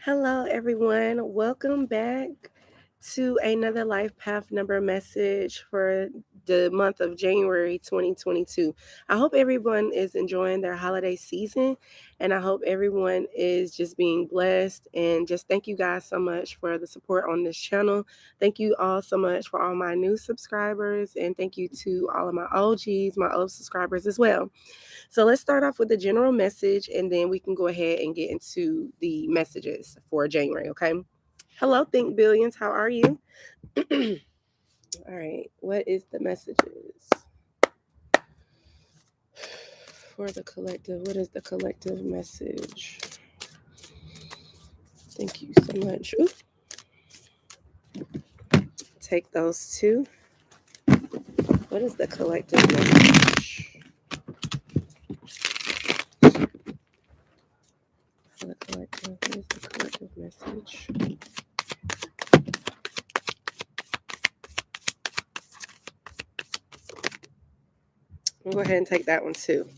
Hello, everyone. Welcome back to another Life Path number message for the month of January 2022. I hope everyone is enjoying their holiday season and I hope everyone is just being blessed. And just thank you guys so much for the support on this channel. Thank you all so much for all my new subscribers, and thank you to all of my OGs, my old subscribers as well. So let's start off with the general message and then we can go ahead and get into the messages for January, okay? Hello, Think Billions. How are you? All right. What is the messages for the collective? What is the collective message? Thank you so much. Ooh. Take those two. What is the collective message? For the collective. What is the collective message? We'll go ahead and take that one too.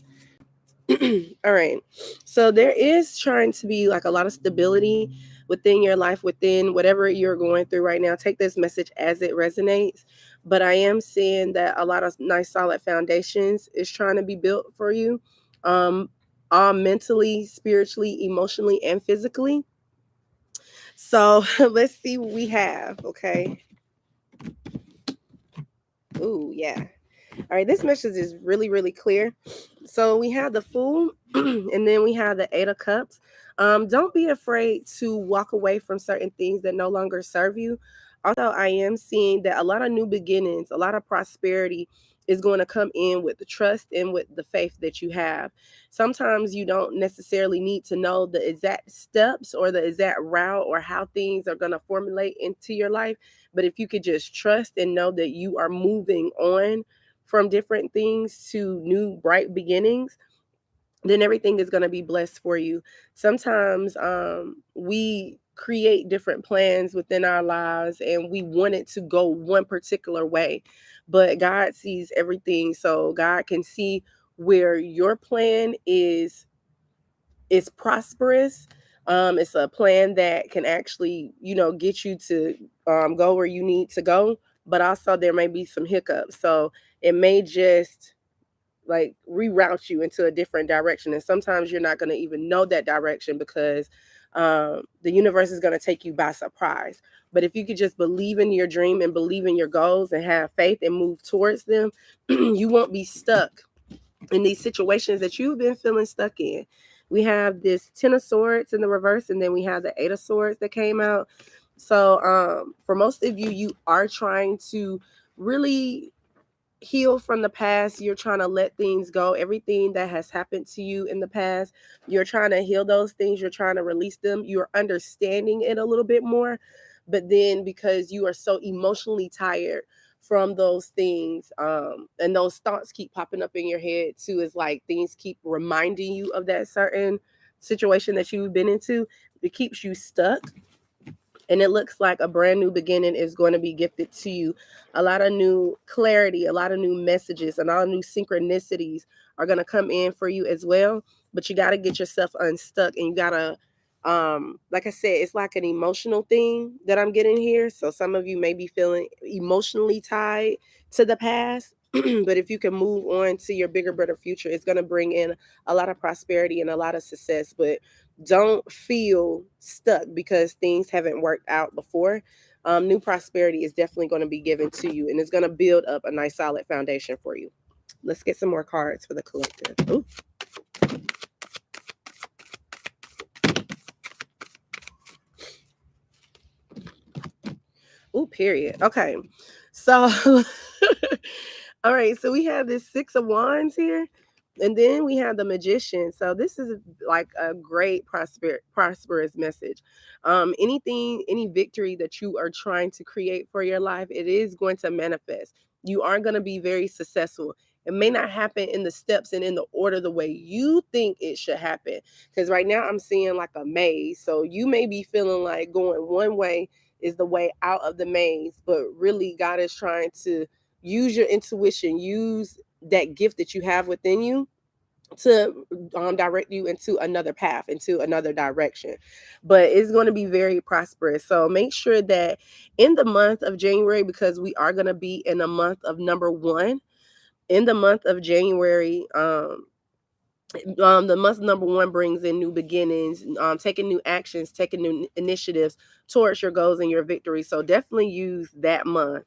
All right. So there is trying to be like a lot of stability within your life, within whatever you're going through right now. Take this message as it resonates. But I am seeing that a lot of nice solid foundations is trying to be built for you. Um, all mentally, spiritually, emotionally, and physically. So let's see what we have. Okay. Ooh, yeah. All right, this message is really, really clear. So we have the Fool, and then we have the Eight of Cups. Don't be afraid to walk away from certain things that no longer serve you. Also, I am seeing that a lot of new beginnings, a lot of prosperity is going to come in with the trust and with the faith that you have. Sometimes you don't necessarily need to know the exact steps or the exact route or how things are going to formulate into your life. But if you could just trust and know that you are moving on from different things to new bright beginnings, then everything is going to be blessed for you. Sometimes we create different plans within our lives and we want it to go one particular way, but God sees everything. So God can see where your plan is prosperous. It's a plan that can actually, get you to go where you need to go, but also there may be some hiccups. So it may just like reroute you into a different direction. And sometimes you're not going to even know that direction because the universe is going to take you by surprise. But if you could just believe in your dream and believe in your goals and have faith and move towards them, you won't be stuck in these situations that you've been feeling stuck in. We have this Ten of Swords in the reverse, and then we have the Eight of Swords that came out. So for most of you, you are trying to really heal from the past. You're trying to let things go. Everything that has happened to you in the past, you're trying to heal those things. You're trying to release them. You're understanding it a little bit more. But then because you are so emotionally tired from those things, and those thoughts keep popping up in your head too, is like things keep reminding you of that certain situation that you've been into. It keeps you stuck, and it looks like a brand new beginning is going to be gifted to you. A lot of new clarity, a lot of new messages, and all new synchronicities are going to come in for you as well. But you got to get yourself unstuck, and you got to like I said, it's like an emotional thing that I'm getting here. So some of you may be feeling emotionally tied to the past. But if you can move on to your bigger, better future, it's going to bring in a lot of prosperity and a lot of success. But don't feel stuck because things haven't worked out before. New prosperity is definitely going to be given to you, and it's going to build up a nice solid foundation for you. Let's get some more cards for the collective. Ooh. Ooh, period. Okay. So all right, so we have this Six of Wands here. And then we have the Magician. So this is like a great prosperous message. Any victory that you are trying to create for your life, it is going to manifest. You are going to be very successful. It may not happen in the steps and in the order the way you think it should happen. Because right now I'm seeing like a maze. So you may be feeling like going one way is the way out of the maze, but really God is trying to use your intuition, use that gift that you have within you to direct you into another path, into another direction. But it's going to be very prosperous. So make sure that in the month of January, because we are going to be in a month of number one, in the month of January, the month number one brings in new beginnings, taking new actions, taking new initiatives towards your goals and your victory. So definitely use that month,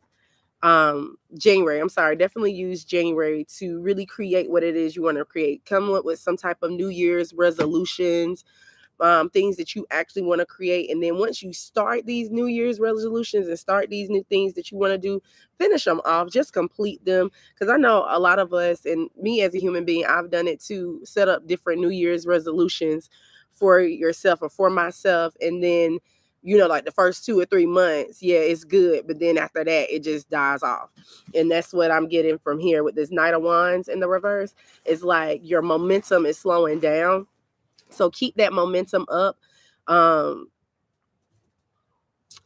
January, I'm sorry, definitely use January to really create what it is you want to create. Come up with some type of New Year's resolutions, things that you actually want to create. And then once you start these New Year's resolutions and start these new things that you want to do, finish them off, just complete them. Because I know a lot of us, and me as a human being, I've done it too, set up different New Year's resolutions for yourself or for myself. And then, like the first 2 or 3 months, yeah, it's good. But then after that, it just dies off. And that's what I'm getting from here with this Knight of Wands in the reverse. It's like your momentum is slowing down, so keep that momentum up. Um,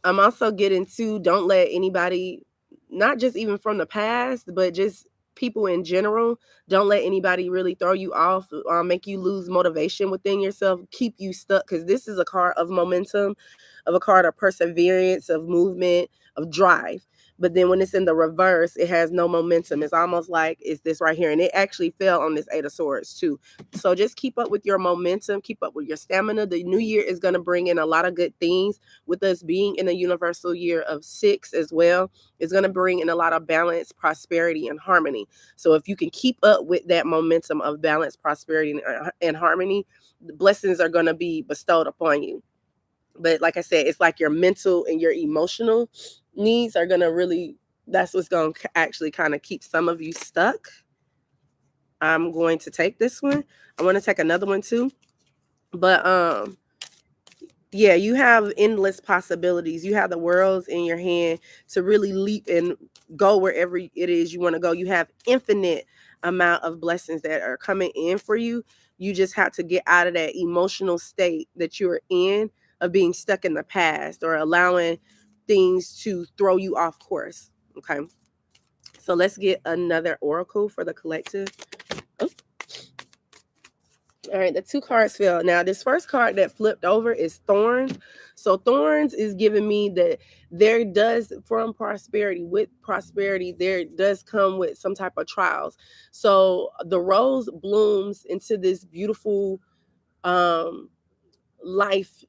I'm also getting to, don't let anybody, not just even from the past, but just people in general, don't let anybody really throw you off, make you lose motivation within yourself, keep you stuck. Because this is a card of momentum, of a card of perseverance, of movement, of drive. But then when it's in the reverse, it has no momentum. It's almost like it's this right here. And it actually fell on this Eight of Swords too. So just keep up with your momentum, keep up with your stamina. The new year is going to bring in a lot of good things. With us being in a universal year of 6 as well, it's going to bring in a lot of balance, prosperity, and harmony. So if you can keep up with that momentum of balance, prosperity, and harmony, the blessings are going to be bestowed upon you. But like I said, it's like your mental and your emotional needs are going to really, that's what's going to actually kind of keep some of you stuck. I'm going to take this one. I want to take another one too. But yeah, you have endless possibilities. You have the worlds in your hand to really leap and go wherever it is you want to go. You have infinite amount of blessings that are coming in for you. You just have to get out of that emotional state that you're in, of being stuck in the past or allowing things to throw you off course. Okay. So let's get another oracle for the collective. Oh. All right, the 2 cards fell. Now, this first card that flipped over is Thorns. So Thorns is giving me that there does, from prosperity, with prosperity, there does come with some type of trials. So the rose blooms into this beautiful life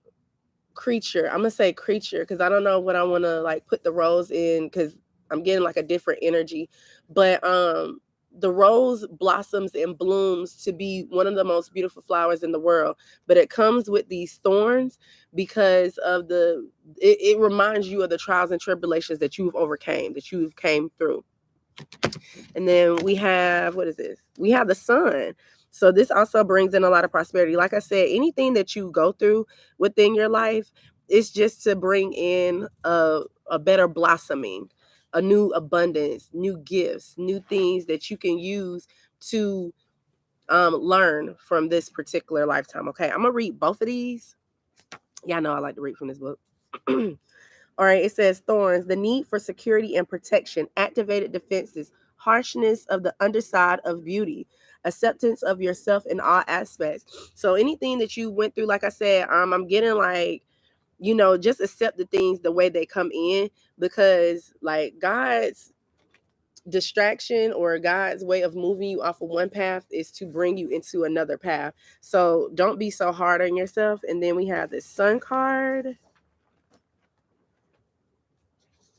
creature. I'm gonna say creature because I don't know what I want to like put the rose in, because I'm getting like a different energy. But the rose blossoms and blooms to be one of the most beautiful flowers in the world, but it comes with these thorns because of it reminds you of the trials and tribulations that you've overcame, that you've came through. And then we have, what is this? We have the sun. So this also brings in a lot of prosperity. Like I said, anything that you go through within your life is just to bring in a better blossoming, a new abundance, new gifts, new things that you can use to learn from this particular lifetime. Okay, I'm gonna read both of these. Yeah, I know I like to read from this book. All right, it says thorns, the need for security and protection, activated defenses, harshness of the underside of beauty, acceptance of yourself in all aspects. So anything that you went through, like I said, I'm getting like, just accept the things the way they come in, because like God's distraction or God's way of moving you off of one path is to bring you into another path. So don't be so hard on yourself. And then we have this sun card.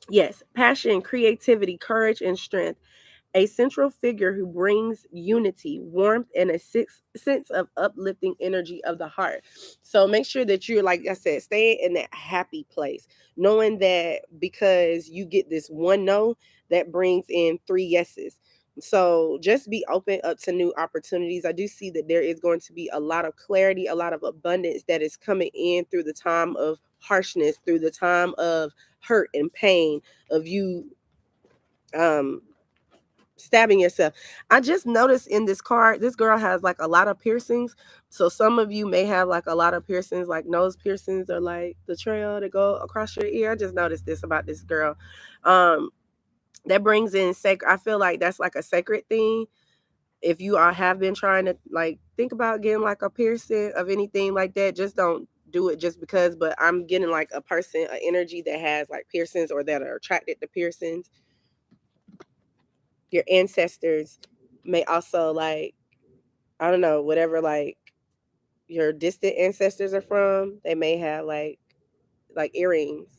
Yes, passion, creativity, courage, and strength. A central figure who brings unity, warmth, and a sense of uplifting energy of the heart. So make sure that you're, like I said, stay in that happy place, knowing that because you get this one no, that brings in 3 yeses. So just be open up to new opportunities. I do see that there is going to be a lot of clarity, a lot of abundance that is coming in through the time of harshness, through the time of hurt and pain, of you um stabbing yourself. I just noticed in this card, this girl has like a lot of piercings. So some of you may have like a lot of piercings, like nose piercings or like the trail that go across your ear. I just noticed this about this girl. Um, that brings in sacred. I feel like that's like a sacred thing. if you have been trying to like think about getting like a piercing of anything like that, just don't do it just because. But I'm getting like a person, an energy that has like piercings or that are attracted to piercings. Your ancestors may also like, I don't know, whatever like your distant ancestors are from, they may have like earrings,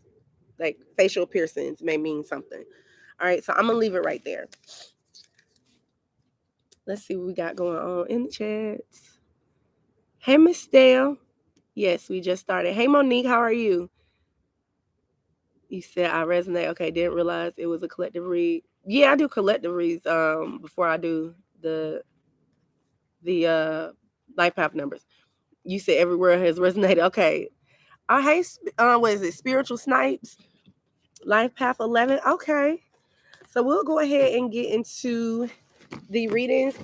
like facial piercings may mean something. All right, so I'm gonna leave it right there. Let's see what we got going on in the chats. Hey, Miss Dale. Yes, we just started. Hey, Monique, how are you? You said I resonate. Okay, didn't realize it was a collective read. Yeah, I do collective reads before I do the life path numbers. You said everywhere has resonated. Okay. Hey, what is it? Spiritual Snipes, Life Path 11. Okay. So we'll go ahead and get into the readings.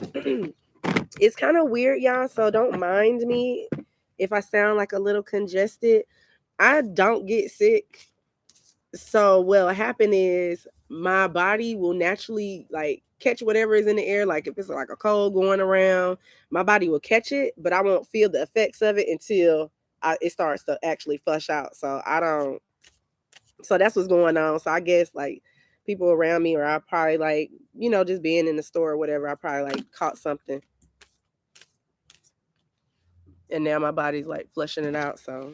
It's kind of weird, y'all, so don't mind me if I sound like a little congested. I don't get sick. So what'll happen is my body will naturally like catch whatever is in the air. Like if it's like a cold going around, my body will catch it, but I won't feel the effects of it until it starts to actually flush out. So I don't. So that's what's going on. So I guess like people around me, or I probably like, just being in the store or whatever, I probably like caught something. And now my body's like flushing it out. So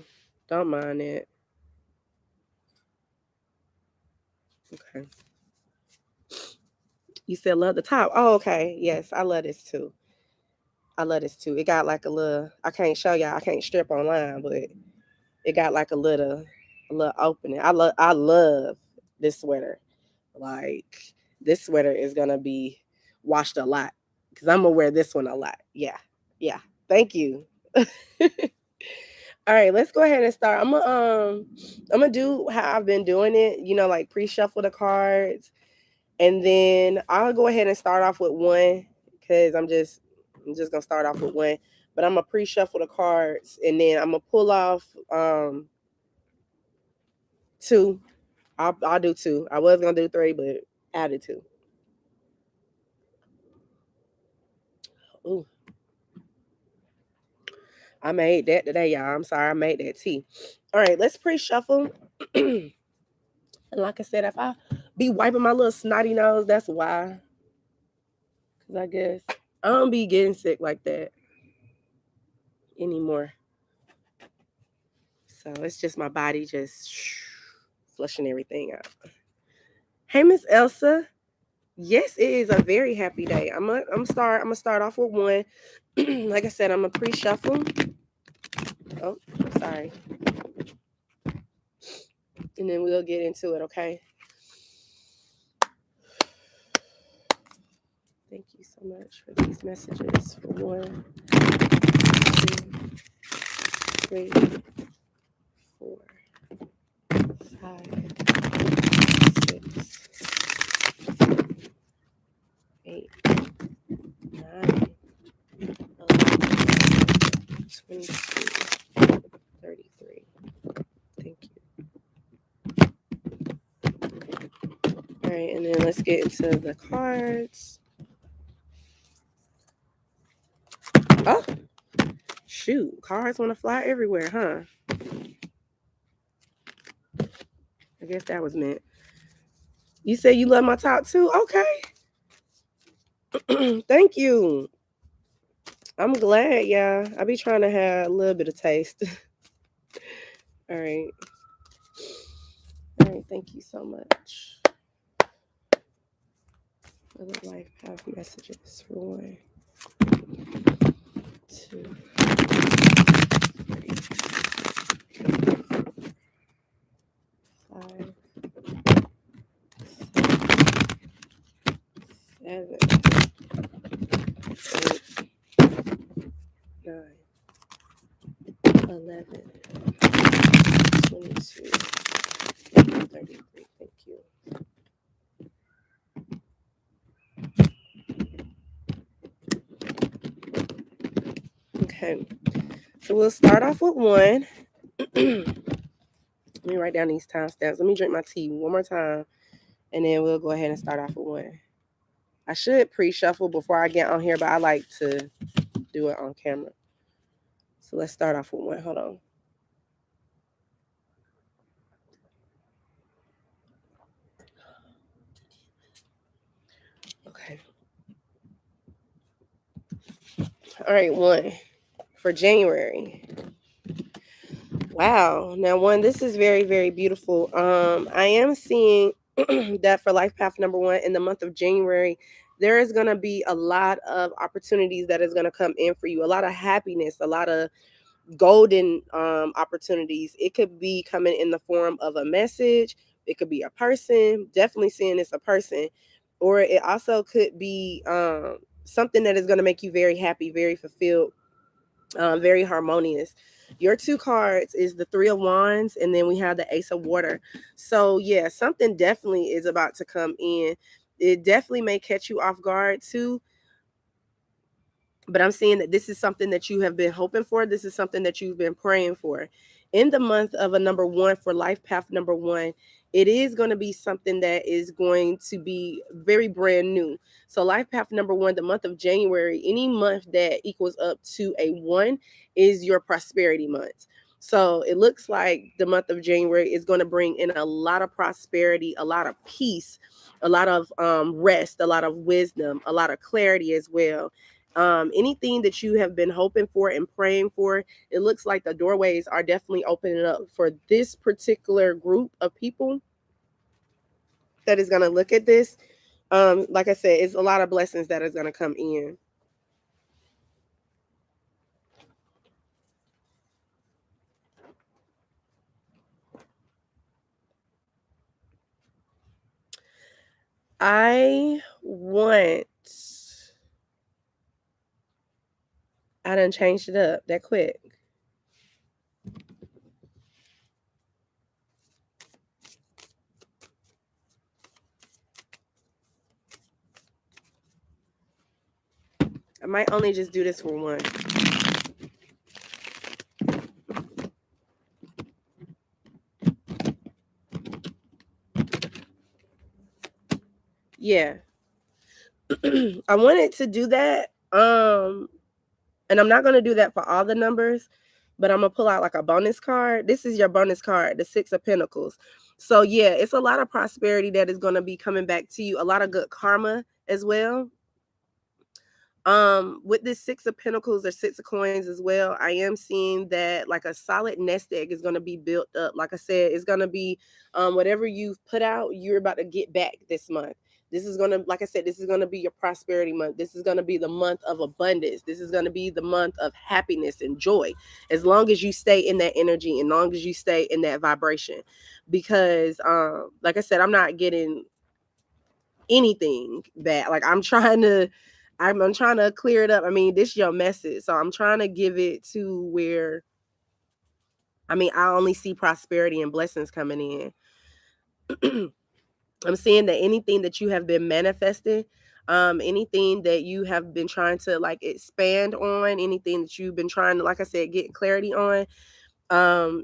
don't mind it. Okay. You said love the top. Oh, okay. Yes, I love this too. I love this too. It got like a little, I can't show y'all, I can't strip online, but it got like a little opening. I love this sweater. Like this sweater is gonna be washed a lot because I'm gonna wear this one a lot. Yeah. Yeah. Thank you. All right, let's go ahead and start. I'm gonna do how I've been doing it, like pre-shuffle the cards. And then I'll go ahead and start off with one because I'm just gonna start off with one. But I'm gonna pre-shuffle the cards and then I'm gonna pull off two. I'll do two. I was gonna do three, but added two. Ooh, I made that today, y'all. I'm sorry, I made that tea. All right, let's pre-shuffle. And like I said, if I be wiping my little snotty nose, that's why. Cause I guess I don't be getting sick like that anymore. So it's just my body just flushing everything out. Hey, Miss Elsa. Yes, it is a very happy day. I'm gonna start off with one. Like I said, I'm gonna pre-shuffle. Oh, sorry. And then we'll get into it, okay? Thank you so much for these messages. For 1, 2, 3, 4, 5, 6, 8, 9, 11, 22, 33. Thank you. All right, and then let's get into the cards. Oh, shoot. Cards want to fly everywhere, huh? I guess that was meant. You say you love my top too? Okay. Thank you. I'm glad, yeah. I be trying to have a little bit of taste. All right. All right. Thank you so much for the life path messages. For 1, 2, 3, 5, 7, 8, 9, 11, 22, 33. Thank you. Okay. So we'll start off with 1. Let me write down these timestamps. Let me drink my tea one more time, and then we'll go ahead and start off with 1. I should pre-shuffle before I get on here, but I like to do it on camera. So let's start off with one. Hold on. Okay. All right, one for January. Wow. Now, one, this is very, very beautiful. I am seeing that for life path number one in the month of January, there is going to be a lot of opportunities that is going to come in for you, a lot of happiness, a lot of golden opportunities. It could be coming in the form of a message, it could be a person, definitely seeing it's a person, or it also could be something that is going to make you very happy, very fulfilled, very harmonious. Your two cards is the Three of Wands, and then we have the Ace of Water. So yeah, something definitely is about to come in. It definitely may catch you off guard too, but I'm seeing that this is something that you have been hoping for. This is something that you've been praying for. In the month of a number one for life path number one, it is going to be something that is going to be very brand new. So life path number one, the month of January, any month that equals up to a one is your prosperity month. So it looks like the month of January is going to bring in a lot of prosperity, a lot of peace, a lot of rest, a lot of wisdom, a lot of clarity as well. Anything that you have been hoping for and praying for, it looks like the doorways are definitely opening up for this particular group of people that is going to look at this. Like I said, it's a lot of blessings that is going to come in. I want, I done changed it up that quick. I might only just do this for one. Yeah. I wanted to do that. And I'm not going to do that for all the numbers, but I'm going to pull out like a bonus card. This is your bonus card, the Six of Pentacles. So yeah, it's a lot of prosperity that is going to be coming back to you, a lot of good karma as well. With this Six of Pentacles or Six of Coins as well, I am seeing that like a solid nest egg is going to be built up. Like I said, it's going to be whatever you've put out, you're about to get back this month. This is going to, like I said, this is going to be your prosperity month. This is going to be the month of abundance. This is going to be the month of happiness and joy. As long as you stay in that energy, and long as you stay in that vibration. Because like I said, I'm not getting anything bad. Like I'm trying to clear it up. I mean, this is your message. So I'm trying to give it to where, I mean, I only see prosperity and blessings coming in. I'm seeing that anything that you have been manifesting, anything that you have been trying to like expand on, anything that you've been trying to, like I said, get clarity on,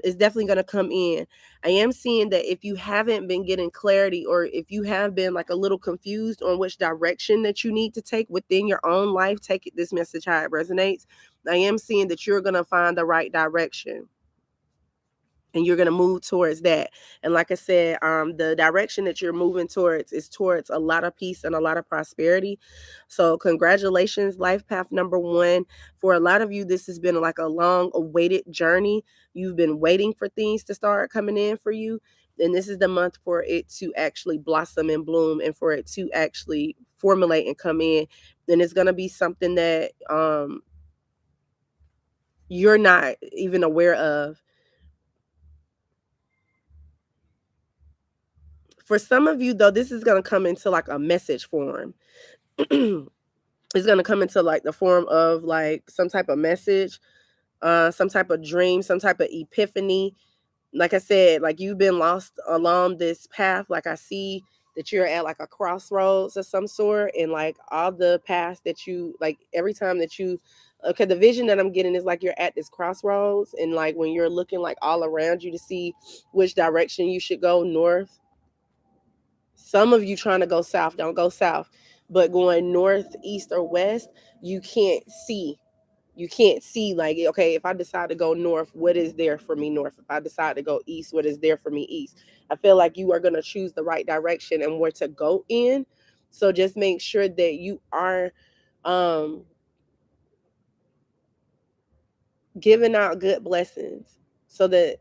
is definitely going to come in. I am seeing that if you haven't been getting clarity, or if you have been like a little confused on which direction that you need to take within your own life, take this message how it resonates. I am seeing that you're going to find the right direction, and you're going to move towards that. And like I said, the direction that you're moving towards is towards a lot of peace and a lot of prosperity. So congratulations, life path number one. For a lot of you, this has been like a long awaited journey. You've been waiting for things to start coming in for you, and this is the month for it to actually blossom and bloom, and for it to actually formulate and come in. And it's going to be something that you're not even aware of. For some of you, though, this is going to come into like a message form. It's going to come into like the form of like some type of message, some type of dream, some type of epiphany. Like I said, like you've been lost along this path. Like I see that you're at like a crossroads of some sort, and like all the paths that you, like every time that you, okay, the vision that I'm getting is like you're at this crossroads, and like when you're looking like all around you to see which direction you should go, north. Some of you trying to go south, don't go south. but going north, east, or west, you can't see. You can't see, like, okay, if I decide to go north, what is there for me north? If I decide to go east, what is there for me east? I feel like you are going to choose the right direction and where to go in. So just make sure that you are um giving out good blessings so that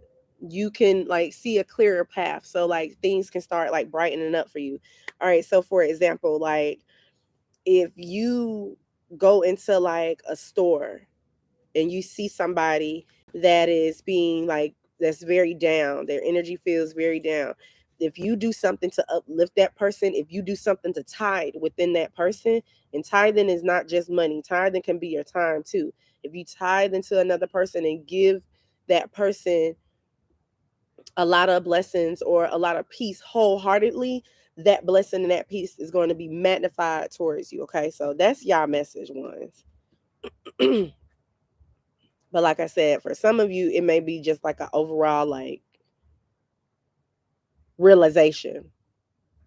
you can like see a clearer path, so like things can start like brightening up for you. All right, so for example, like if you go into like a store and you see somebody that is being like, that's very down, their energy feels very down, if you do something to uplift that person, if you do something to tithe within that person, and tithing is not just money, tithing can be your time too. If you tithe into another person and give that person a lot of blessings or a lot of peace wholeheartedly, that blessing and that peace is going to be magnified towards you. Okay, so that's y'all message ones. But like I said, for some of you, it may be just like an overall like realization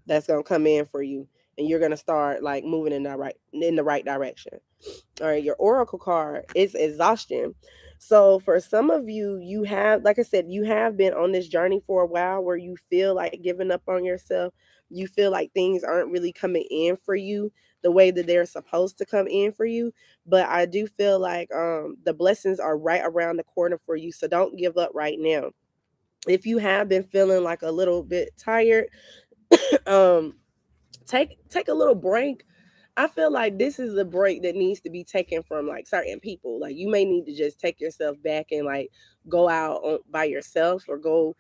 that's gonna come in for you, and you're gonna start like moving in the right direction. All right, your oracle card is exhaustion. So for some of you, you have, like I said, you have been on this journey for a while where you feel like giving up on yourself. You feel like things aren't really coming in for you the way that they're supposed to come in for you. But I do feel like the blessings are right around the corner for you. So don't give up right now. If you have been feeling like a little bit tired, um take a little break. I feel like this is a break that needs to be taken from like certain people. Like you may need to just take yourself back and like go out by yourself, or go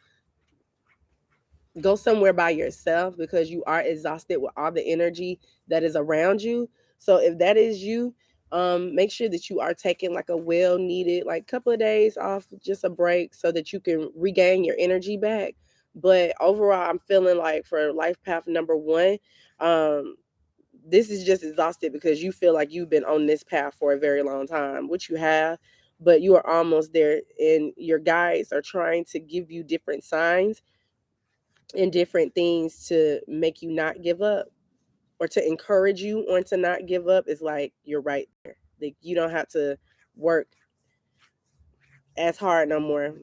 somewhere by yourself, because you are exhausted with all the energy that is around you. So if that is you, make sure that you are taking like a well needed like couple of days off, just a break, so that you can regain your energy back. But overall, I'm feeling like for life path number one, um this is just exhausted because you feel like you've been on this path for a very long time, which you have, but you are almost there, and your guides are trying to give you different signs and different things to make you not give up, or to encourage you on to not give up. Is like you're right there. Like you don't have to work as hard no more.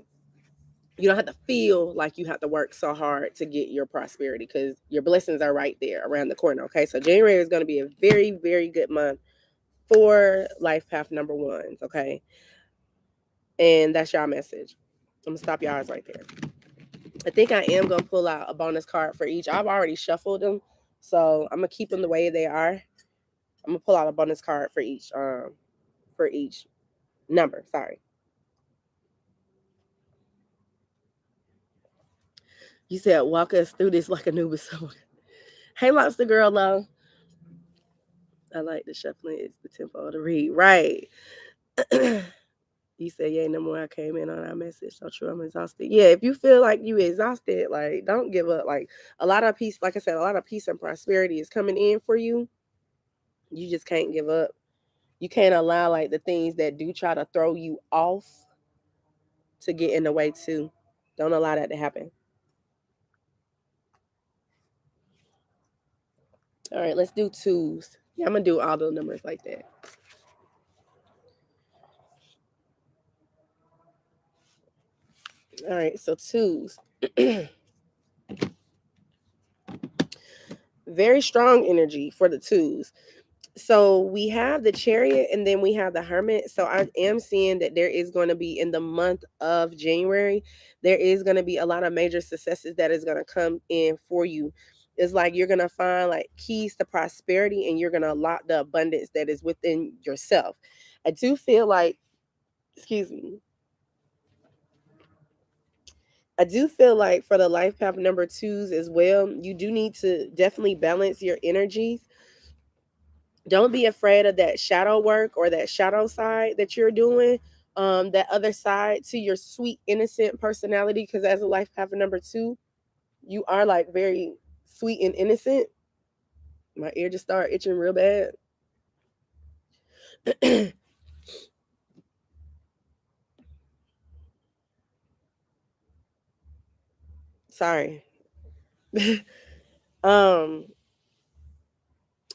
You don't have to feel like you have to work so hard to get your prosperity, because your blessings are right there around the corner. Okay, so January is going to be a very, very good month for life path number ones. Okay, and that's your message. I'm gonna stop your eyes right there. I think I am gonna pull out a bonus card for each. I've already shuffled them, so I'm gonna keep them the way they are. I'm gonna pull out a bonus card for each number. Sorry. You said walk us through this like a newbie song. Hey, Lobster Girl, though. I like the shuffling. It's the tempo to read. Right. You said, yeah, no more. I came in on our message. So true. I'm exhausted. Yeah, if you feel like you exhausted, like don't give up. Like a lot of peace, like I said, a lot of peace and prosperity is coming in for you. You just can't give up. You can't allow like the things that do try to throw you off to get in the way too. Don't allow that to happen. All right, let's do twos. Yeah, I'm gonna do all those numbers like that. All right, so twos. Very strong energy for the twos. So we have the chariot and then we have the hermit. So I am seeing that there is going to be, in the month of January, there is going to be a lot of major successes that is going to come in for you. It's like you're going to find like keys to prosperity, and you're going to unlock the abundance that is within yourself. I do feel like, excuse me, I do feel like for the life path number twos as well, you do need to definitely balance your energies. Don't be afraid of that shadow work or that shadow side that you're doing, that other side to your sweet innocent personality, because as a life path number two, you are like very sweet and innocent. My ear just started itching real bad. Sorry. um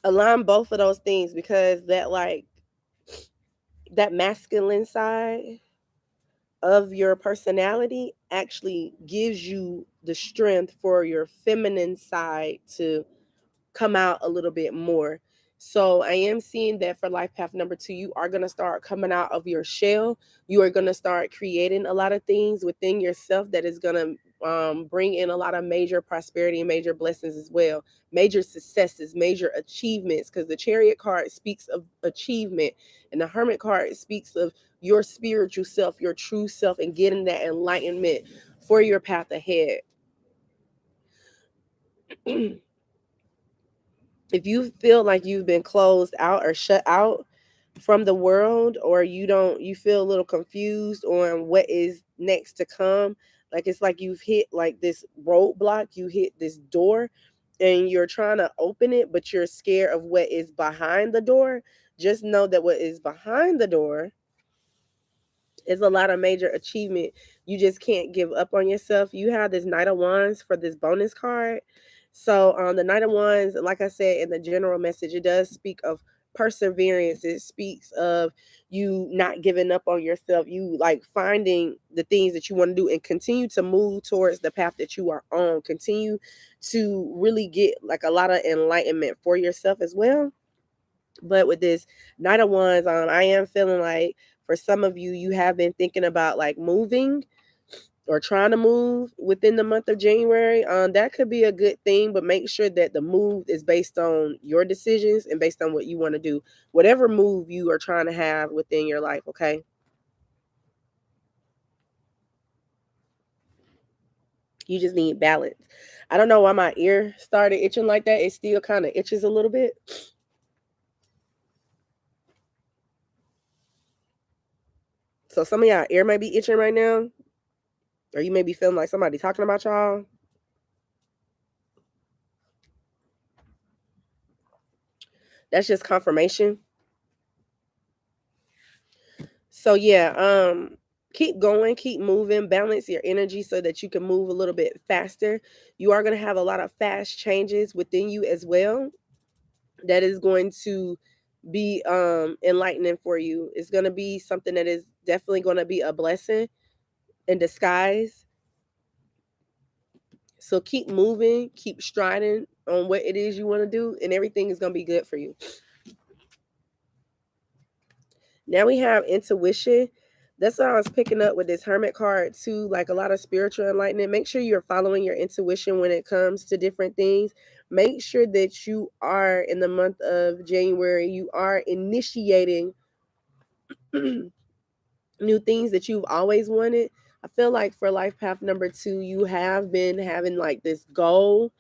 Align both of those things, because that masculine side of your personality actually gives you the strength for your feminine side to come out a little bit more. So I am seeing that for life path number 2, you are going to start coming out of your shell. You are going to start creating a lot of things within yourself that is going to bring in a lot of major prosperity and major blessings as well, major successes, major achievements, because the chariot card speaks of achievement and the hermit card speaks of your spiritual self, your true self, and getting that enlightenment for your path ahead. If you feel like you've been closed out or shut out from the world, or you feel a little confused on what is next to come, like it's like you've hit like this roadblock, you hit this door and you're trying to open it, but you're scared of what is behind the door, just know that what is behind the door is a lot of major achievement. You just can't give up on yourself. You have this Knight of Wands for this bonus card. So the Knight of Wands, like I said in the general message, it does speak of perseverance. It speaks of you not giving up on yourself. You like finding the things that you want to do and continue to move towards the path that you are on. Continue to really get like a lot of enlightenment for yourself as well. But with this Knight of Wands, I am feeling like for some of you, you have been thinking about like moving or trying to move within the month of January. That could be a good thing, but make sure that the move is based on your decisions and based on what you want to do. Whatever move you are trying to have within your life, okay? You just need balance. I don't know why my ear started itching like that. It still kind of itches a little bit. So some of y'all ear may be itching right now, or you may be feeling like somebody talking about y'all. That's just confirmation. So yeah, keep going, keep moving, balance your energy so that you can move a little bit faster. You are going to have a lot of fast changes within you as well. That is going to be enlightening for you. It's going to be something that is definitely going to be a blessing in disguise. So keep moving, keep striding on what it is you want to do, and everything is going to be good for you. Now we have intuition. That's what I was picking up with this hermit card too, like a lot of spiritual enlightenment. Make sure you're following your intuition when it comes to different things. Make sure that you are in the month of January, you are initiating new things that you've always wanted. I feel like for life path number 2, you have been having like this goal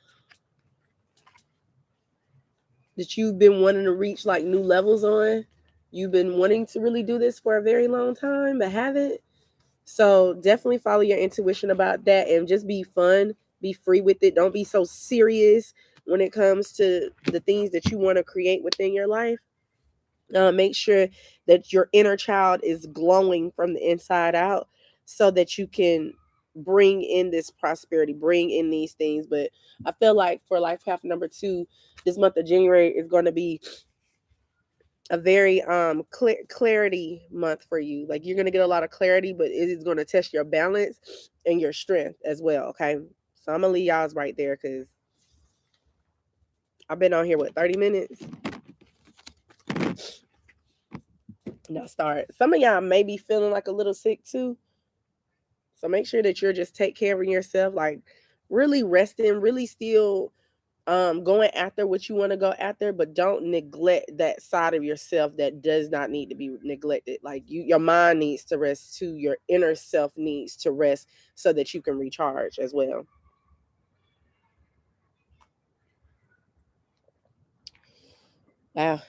that you've been wanting to reach like new levels on. You've been wanting to really do this for a very long time, but haven't. So definitely follow your intuition about that and just be fun, be free with it. Don't be so serious when it comes to the things that you want to create within your life. Make sure that your inner child is glowing from the inside out so that you can bring in this prosperity, bring in these things. But I feel like for life path number 2, this month of January is going to be a very clarity month for you. Like you're gonna get a lot of clarity, but it is gonna test your balance and your strength as well. Okay, so I'm gonna leave y'all's right there because I've been on here 30 minutes. Now start. Some of y'all may be feeling like a little sick too, so make sure that you're just take care of yourself, like really resting, really still going after what you want to go after, but don't neglect that side of yourself that does not need to be neglected. Like your mind needs to rest too, your inner self needs to rest so that you can recharge as well. Wow.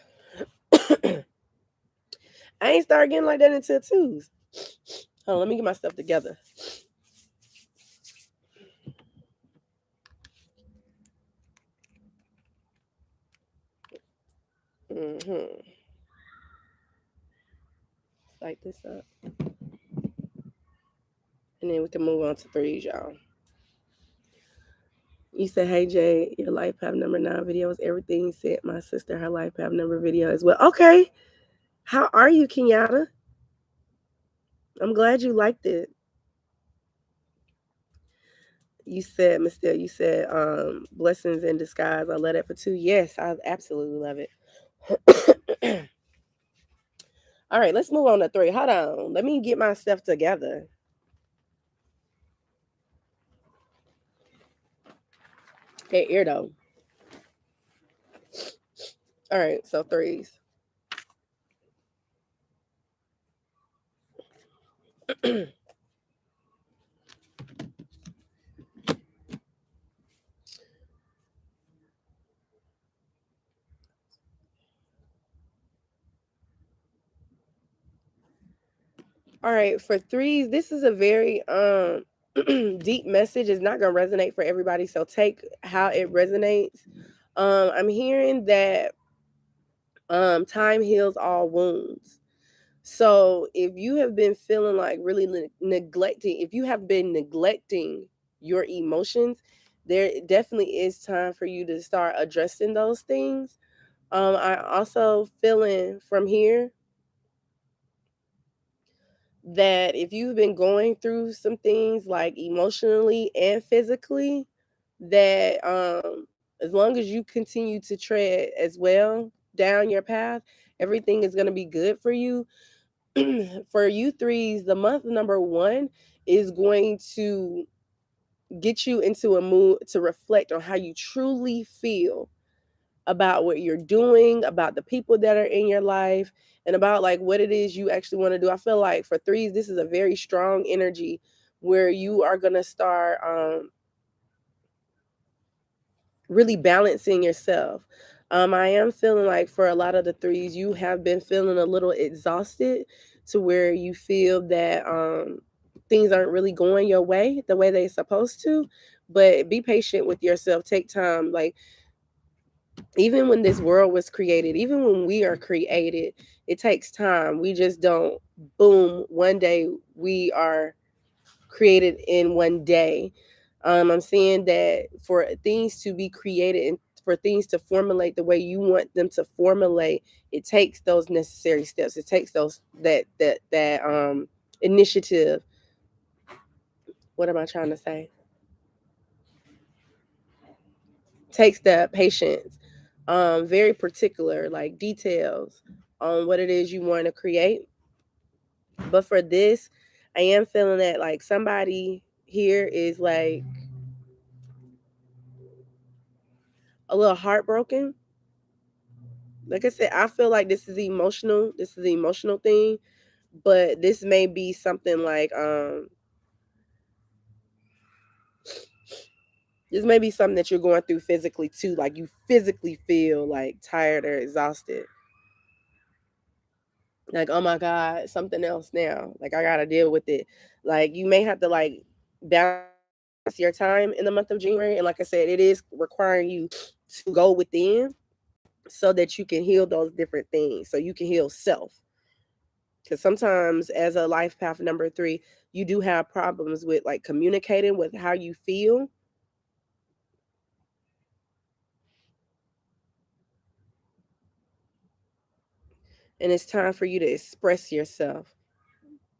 I ain't started getting like that until Tuesday. Hold on, let me get my stuff together. Mm-hmm. Light this up. And then we can move on to threes, y'all. You said, hey Jay, your life path number 9 video was everything. Sent my sister her life path number video as well. Okay. How are you, Kenyatta? I'm glad you liked it. You said, Miss Steele, you said blessings in disguise. I love that for 2. Yes, I absolutely love it. All right, let's move on to 3. Hold on. Let me get my stuff together. Hey, ear though. All right, so 3s. All right, for 3s, this is a very deep message. It's not gonna resonate for everybody, so take how it resonates. I'm hearing that time heals all wounds. So if you have been feeling like really neglecting, if you have been neglecting your emotions, there definitely is time for you to start addressing those things. I also feeling from here that if you've been going through some things like emotionally and physically, that as long as you continue to tread as well down your path, everything is going to be good for you. For you 3s, the month number 1 is going to get you into a mood to reflect on how you truly feel about what you're doing, about the people that are in your life, and about like what it is you actually want to do. I feel like for 3s, this is a very strong energy where you are going to start really balancing yourself. I am feeling like for a lot of the 3s, you have been feeling a little exhausted to where you feel that things aren't really going your way the way they're supposed to. But be patient with yourself. Take time. Like, even when this world was created, even when we are created, it takes time. We just don't, boom, one day we are created in one day. I'm seeing that for things to be created and for things to formulate the way you want them to formulate, it takes those necessary steps. It takes those that initiative. What am I trying to say? Takes the patience, very particular, like details on what it is you want to create. But for this, I am feeling that like somebody here is like a little heartbroken. Like I said, I feel like this is emotional. This is an emotional thing, but this may be something like this may be something that you're going through physically too. Like you physically feel like tired or exhausted. Like, oh my God, something else now. Like I gotta deal with it. Like you may have to like balance your time in the month of January. And like I said, it is requiring you to go within so that you can heal those different things. So you can heal self. Because sometimes as a life path number 3, you do have problems with like communicating with how you feel. And it's time for you to express yourself.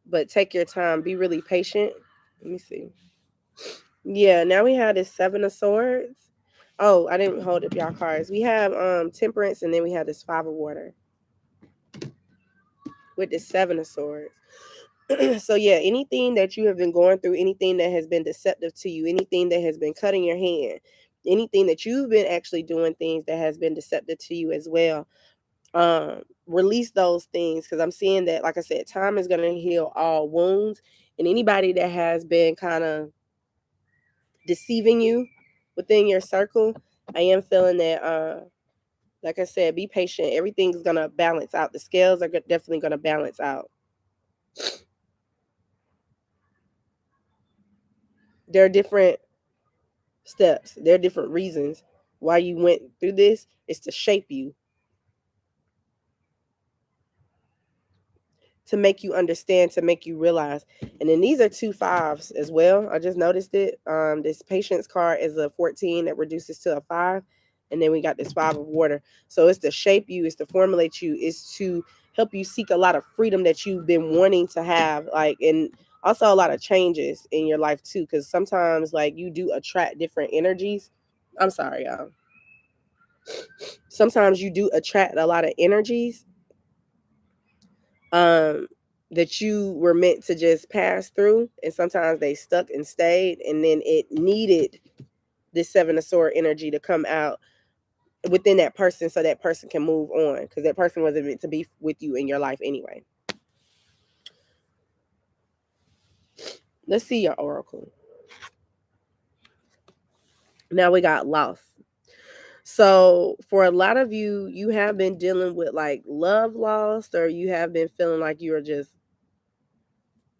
But take your time, be really patient. Let me see. Yeah, now we have this 7 of Swords. Oh, I didn't hold up y'all cards. We have Temperance, and then we have this 5 of Water with the 7 of Swords. So yeah, anything that you have been going through, anything that has been deceptive to you, anything that has been cutting your hand, anything that you've been actually doing things that has been deceptive to you as well, release those things, because I'm seeing that, like I said, time is going to heal all wounds. And anybody that has been kind of deceiving you within your circle, I am feeling that like I said, be patient. Everything's going to balance out. The scales are definitely going to balance out. There are different steps. There are different reasons why you went through this. Is to shape you, to make you understand, to make you realize. And then these are 2 5s as well. I just noticed it. This patience card is a 14 that reduces to a 5. And then we got this 5 of water. So it's to shape you, it's to formulate you, it's to help you seek a lot of freedom that you've been wanting to have. Like, and also a lot of changes in your life too. Cause sometimes like you do attract different energies. I'm sorry, y'all. Sometimes you do attract a lot of energies that you were meant to just pass through, and sometimes they stuck and stayed, and then it needed this 7 of sword energy to come out within that person so that person can move on, because that person wasn't meant to be with you in your life anyway. Let's see your oracle. Now we got loss. So for a lot of you, you have been dealing with like love lost, or you have been feeling like you are just,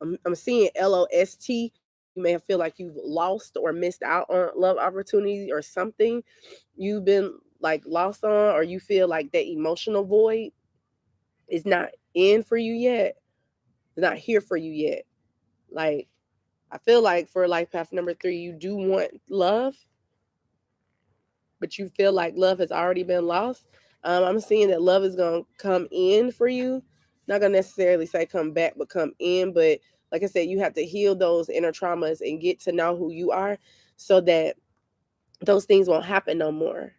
I'm seeing LOST. You may feel like you've lost or missed out on love opportunity or something you've been like lost on, or you feel like that emotional void is not in for you yet. It's not here for you yet. Like, I feel like for life path number 3, you do want love, but you feel like love has already been lost. I'm seeing that love is going to come in for you. Not going to necessarily say come back, but come in. But like I said, you have to heal those inner traumas and get to know who you are so that those things won't happen no more.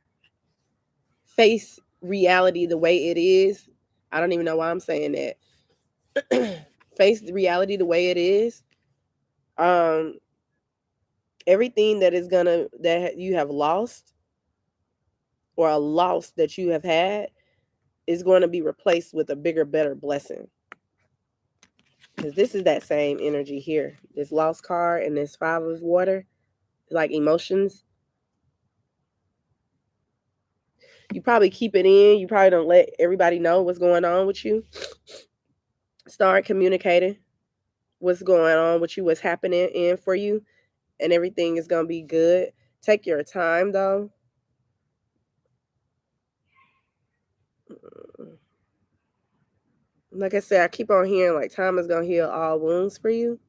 Face reality the way it is. I don't even know why I'm saying that. Face the reality the way it is. Everything that you have lost, or a loss that you have had, is going to be replaced with a bigger, better blessing. Because this is that same energy here. This lost card and this 5 of water, like emotions. You probably keep it in. You probably don't let everybody know what's going on with you. Start communicating what's going on with you, what's happening in for you, and everything is going to be good. Take your time, though. Like I said, I keep on hearing like time is going to heal all wounds for you.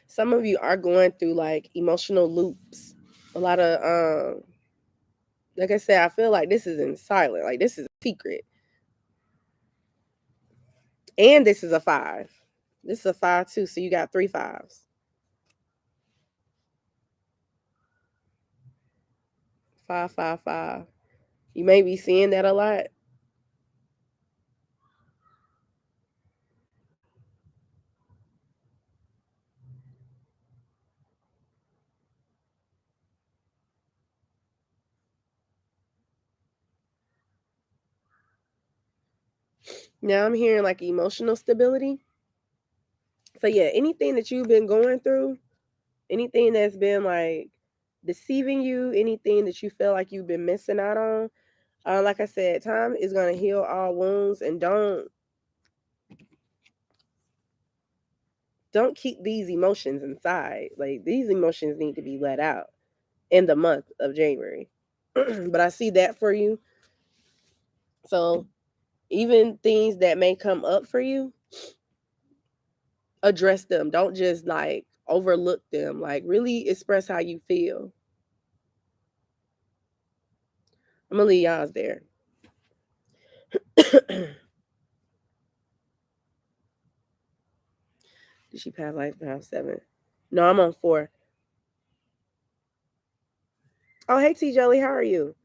Some of you are going through like emotional loops. A lot of like I said, I feel like this is in silent. Like this is a secret. And this is a 5. This is a 5 too. So you got 3 5s. 5, 5, 5. You may be seeing that a lot. Now I'm hearing like emotional stability. So yeah, anything that you've been going through, anything that's been like deceiving you, anything that you feel like you've been missing out on, like I said, time is going to heal all wounds, and don't keep these emotions inside. Like these emotions need to be let out in the month of January. But I see that for you. So even things that may come up for you, address them. Don't just like overlook them. Like really express how you feel. I'm gonna leave y'all's there. Did she pass life path 7? No, I'm on 4. Oh, hey T Jelly, how are you?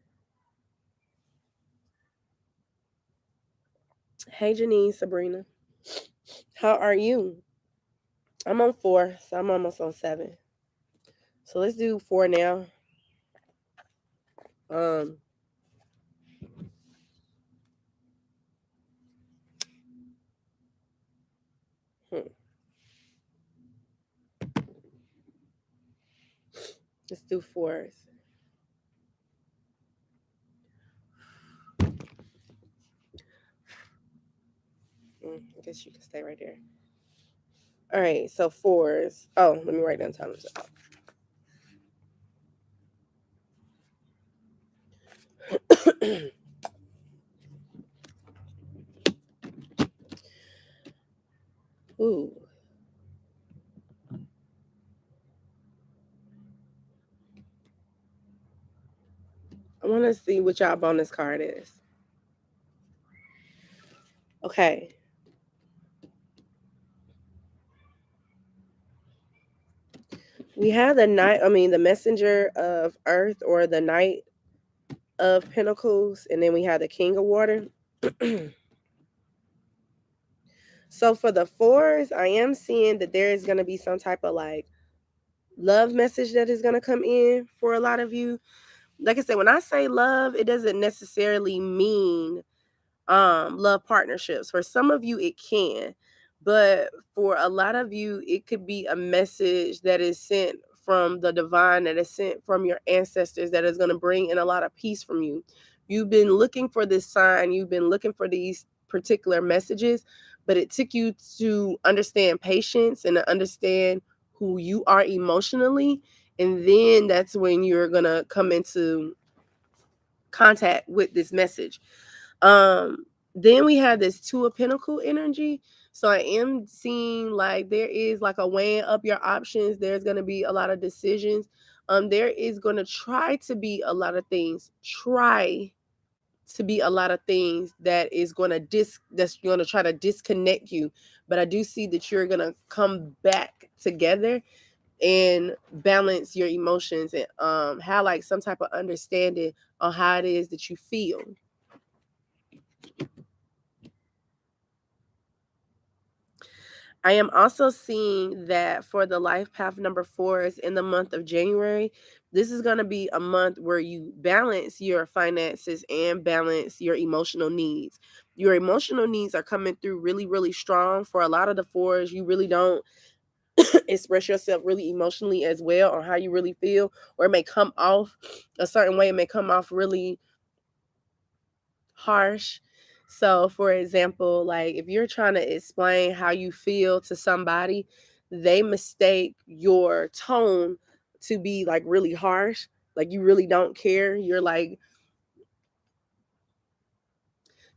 Hey Janine, Sabrina, how are you? I'm on 4, so I'm almost on 7. So let's do 4 now. Um, hmm. Let's do 4s. I guess you can stay right there. All right, so fours. Oh, let me write down time. Ooh. I want to see what y'all bonus card is. Okay. We have the messenger of earth or the knight of pentacles, and then we have the king of water. So for the fours, I am seeing that there is going to be some type of like love message that is going to come in for a lot of you. Like I said, when I say love, it doesn't necessarily mean love partnerships. For some of you it can, but for a lot of you it could be a message that is sent from the divine, that is sent from your ancestors, that is going to bring in a lot of peace from you. You've been looking for this sign, you've been looking for these particular messages, but it took you to understand patience and to understand who you are emotionally, and then that's when you're going to come into contact with this message. Then we have this two of pentacle energy. So I am seeing like there is like a weighing up your options. There's going to be a lot of decisions. There is going to try to be a lot of things. Try to be a lot of things that is going to that's going to try to disconnect you. But I do see that you're going to come back together and balance your emotions and have like some type of understanding on how it is that you feel. I am also seeing that for the life path number fours in the month of January, this is going to be a month where you balance your finances and balance your emotional needs. Your emotional needs are coming through really, really strong. For a lot of the fours, you really don't express yourself really emotionally as well, or how you really feel, or it may come off a certain way. It may come off really harsh. So, for example, like if you're trying to explain how you feel to somebody, they mistake your tone to be like really harsh. Like you really don't care. You're like,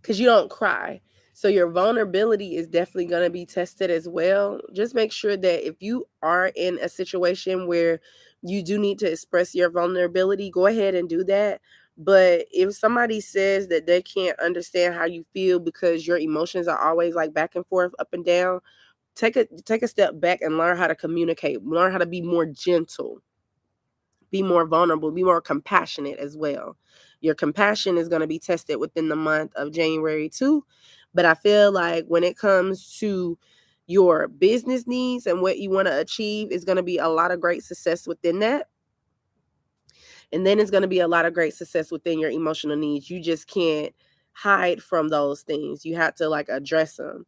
because you don't cry. So your vulnerability is definitely going to be tested as well. Just make sure that if you are in a situation where you do need to express your vulnerability, go ahead and do that. But if somebody says that they can't understand how you feel because your emotions are always like back and forth, up and down, take a step back and learn how to communicate. Learn how to be more gentle, be more vulnerable, be more compassionate as well. Your compassion is going to be tested within the month of January too. But I feel like when it comes to your business needs and what you want to achieve, is going to be a lot of great success within that. And then it's going to be a lot of great success within your emotional needs. You just can't hide from those things. You have to like address them.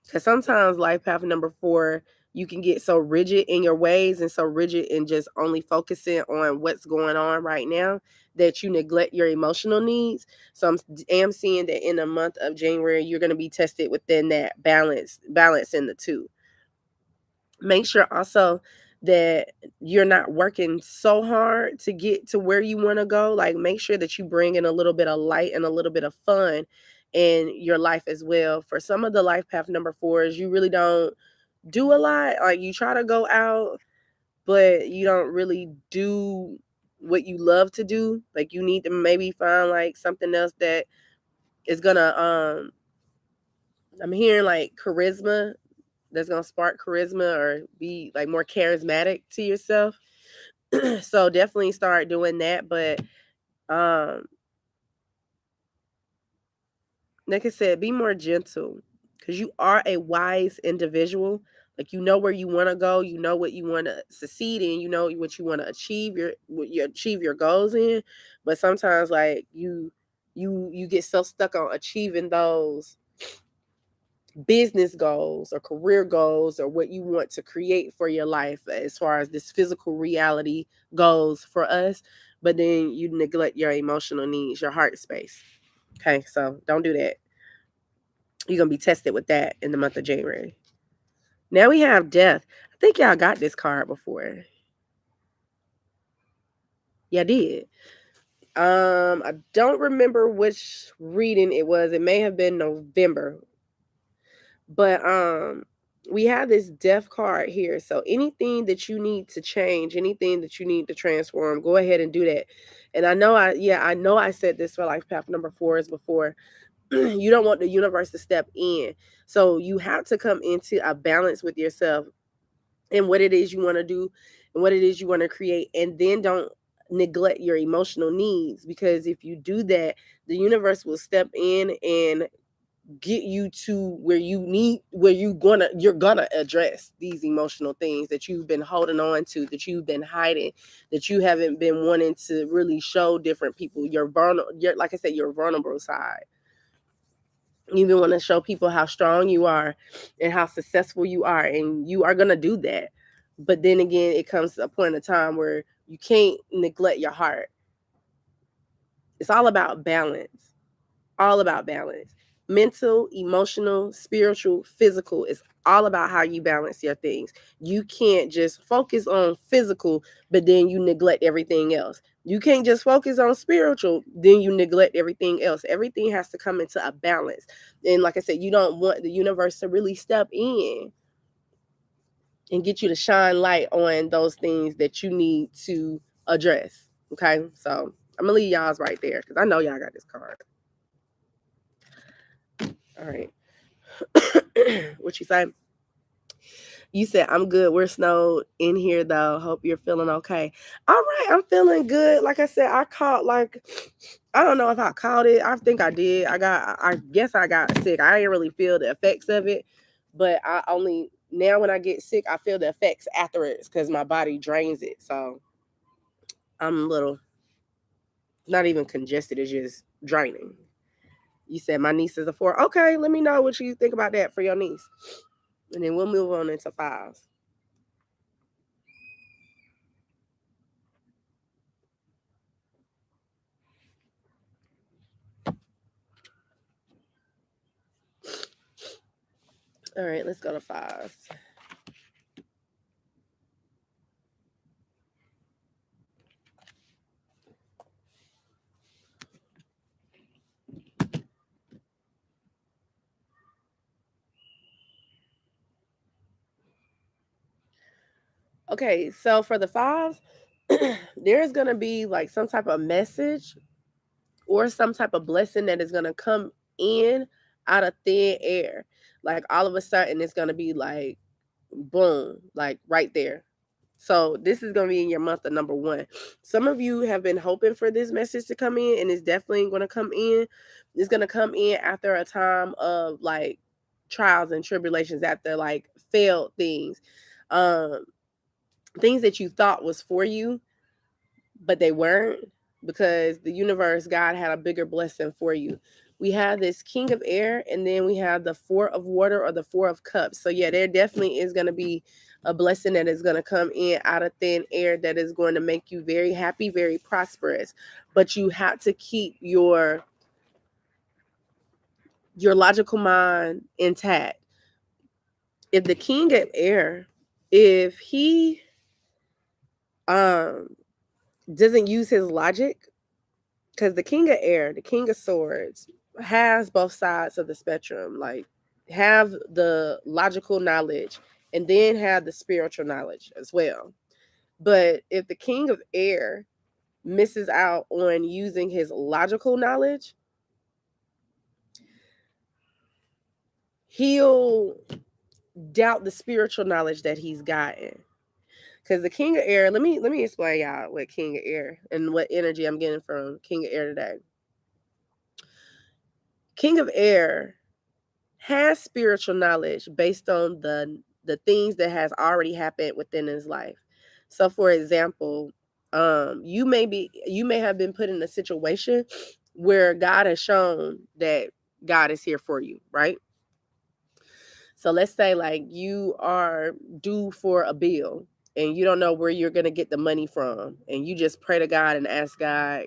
Because sometimes life path number four, you can get so rigid in your ways and so rigid in just only focusing on what's going on right now that you neglect your emotional needs. So am seeing that in the month of January, you're going to be tested within that balance in the two. Make sure also that you're not working so hard to get to where you want to go. Like make sure that you bring in a little bit of light and a little bit of fun in your life as well. For some of the life path number fours, you really don't do a lot. Like you try to go out, but you don't really do what you love to do. Like you need to maybe find like something else that is gonna I'm hearing like charisma, that's gonna spark charisma or be like more charismatic to yourself. So definitely start doing that. But um like I said, be more gentle because you are a wise individual. Like you know where you want to go, you know what you want to succeed in, you know what you want to achieve you achieve your goals in. But sometimes like you get so stuck on achieving those business goals or career goals or what you want to create for your life as far as this physical reality goes for us, but then you neglect your emotional needs, your heart space. Okay, so don't do that. You're gonna be tested with that in the month of January. Now we have death. I think y'all got this card before. Yeah, I did. I don't remember which reading it was. It may have been November. But we have this death card here. So anything that you need to change, anything that you need to transform, go ahead and do that. And I know I said this for life path number 4 is before. You don't want the universe to step in. So you have to come into a balance with yourself and what it is you want to do and what it is you want to create. And then don't neglect your emotional needs, because if you do that, the universe will step in and get you to where you're gonna address these emotional things that you've been holding on to, that you've been hiding, that you haven't been wanting to really show different people like I said, your vulnerable side. You even want to show people how strong you are and how successful you are, and you are gonna do that. But then again, it comes to a point of time where you can't neglect your heart. It's all about balance. Mental, emotional, spiritual, physical. It's all about how you balance your things. You can't just focus on physical, but then you neglect everything else. You can't just focus on spiritual, then you neglect everything else. Everything has to come into a balance. And like I said, you don't want the universe to really step in and get you to shine light on those things that you need to address. Okay, so I'm gonna leave y'all's right there because I know y'all got this card. All right. What you say? You said I'm good. We're snowed in here though. Hope you're feeling okay. All right, I'm feeling good. Like I said, I don't know if I caught it. I think I did. I guess I got sick. I didn't really feel the effects of it, but I only now when I get sick, I feel the effects afterwards because my body drains it. So I'm a little not even congested, it's just draining. You said my niece is a 4. Okay, let me know what you think about that for your niece. And then we'll move on into 5s. All right, let's go to 5s. Okay, so for the 5s, there's going to be like some type of message or some type of blessing that is going to come in out of thin air. Like all of a sudden, it's going to be like boom, like right there. So this is going to be in your month of number 1. Some of you have been hoping for this message to come in, and it's definitely going to come in. It's going to come in after a time of like trials and tribulations, after like failed things. Um, Things that you thought was for you, but they weren't, because the universe, God had a bigger blessing for you. We have this King of Air, and then we have the 4 of Water or the 4 of Cups. So yeah, there definitely is going to be a blessing that is going to come in out of thin air that is going to make you very happy, very prosperous. But you have to keep your logical mind intact. If the King of Air, if he um doesn't use his logic, because the King of Air, the King of Swords, has both sides of the spectrum. Like, have the logical knowledge and then have the spiritual knowledge as well. But if the King of Air misses out on using his logical knowledge, he'll doubt the spiritual knowledge that he's gotten. Because the King of Air, let me explain y'all what King of Air and what energy I'm getting from King of Air today. King of Air has spiritual knowledge based on the things that has already happened within his life. So for example, you may have been put in a situation where God has shown that God is here for you, right? So let's say like you are due for a bill and you don't know where you're going to get the money from, and you just pray to God and ask God,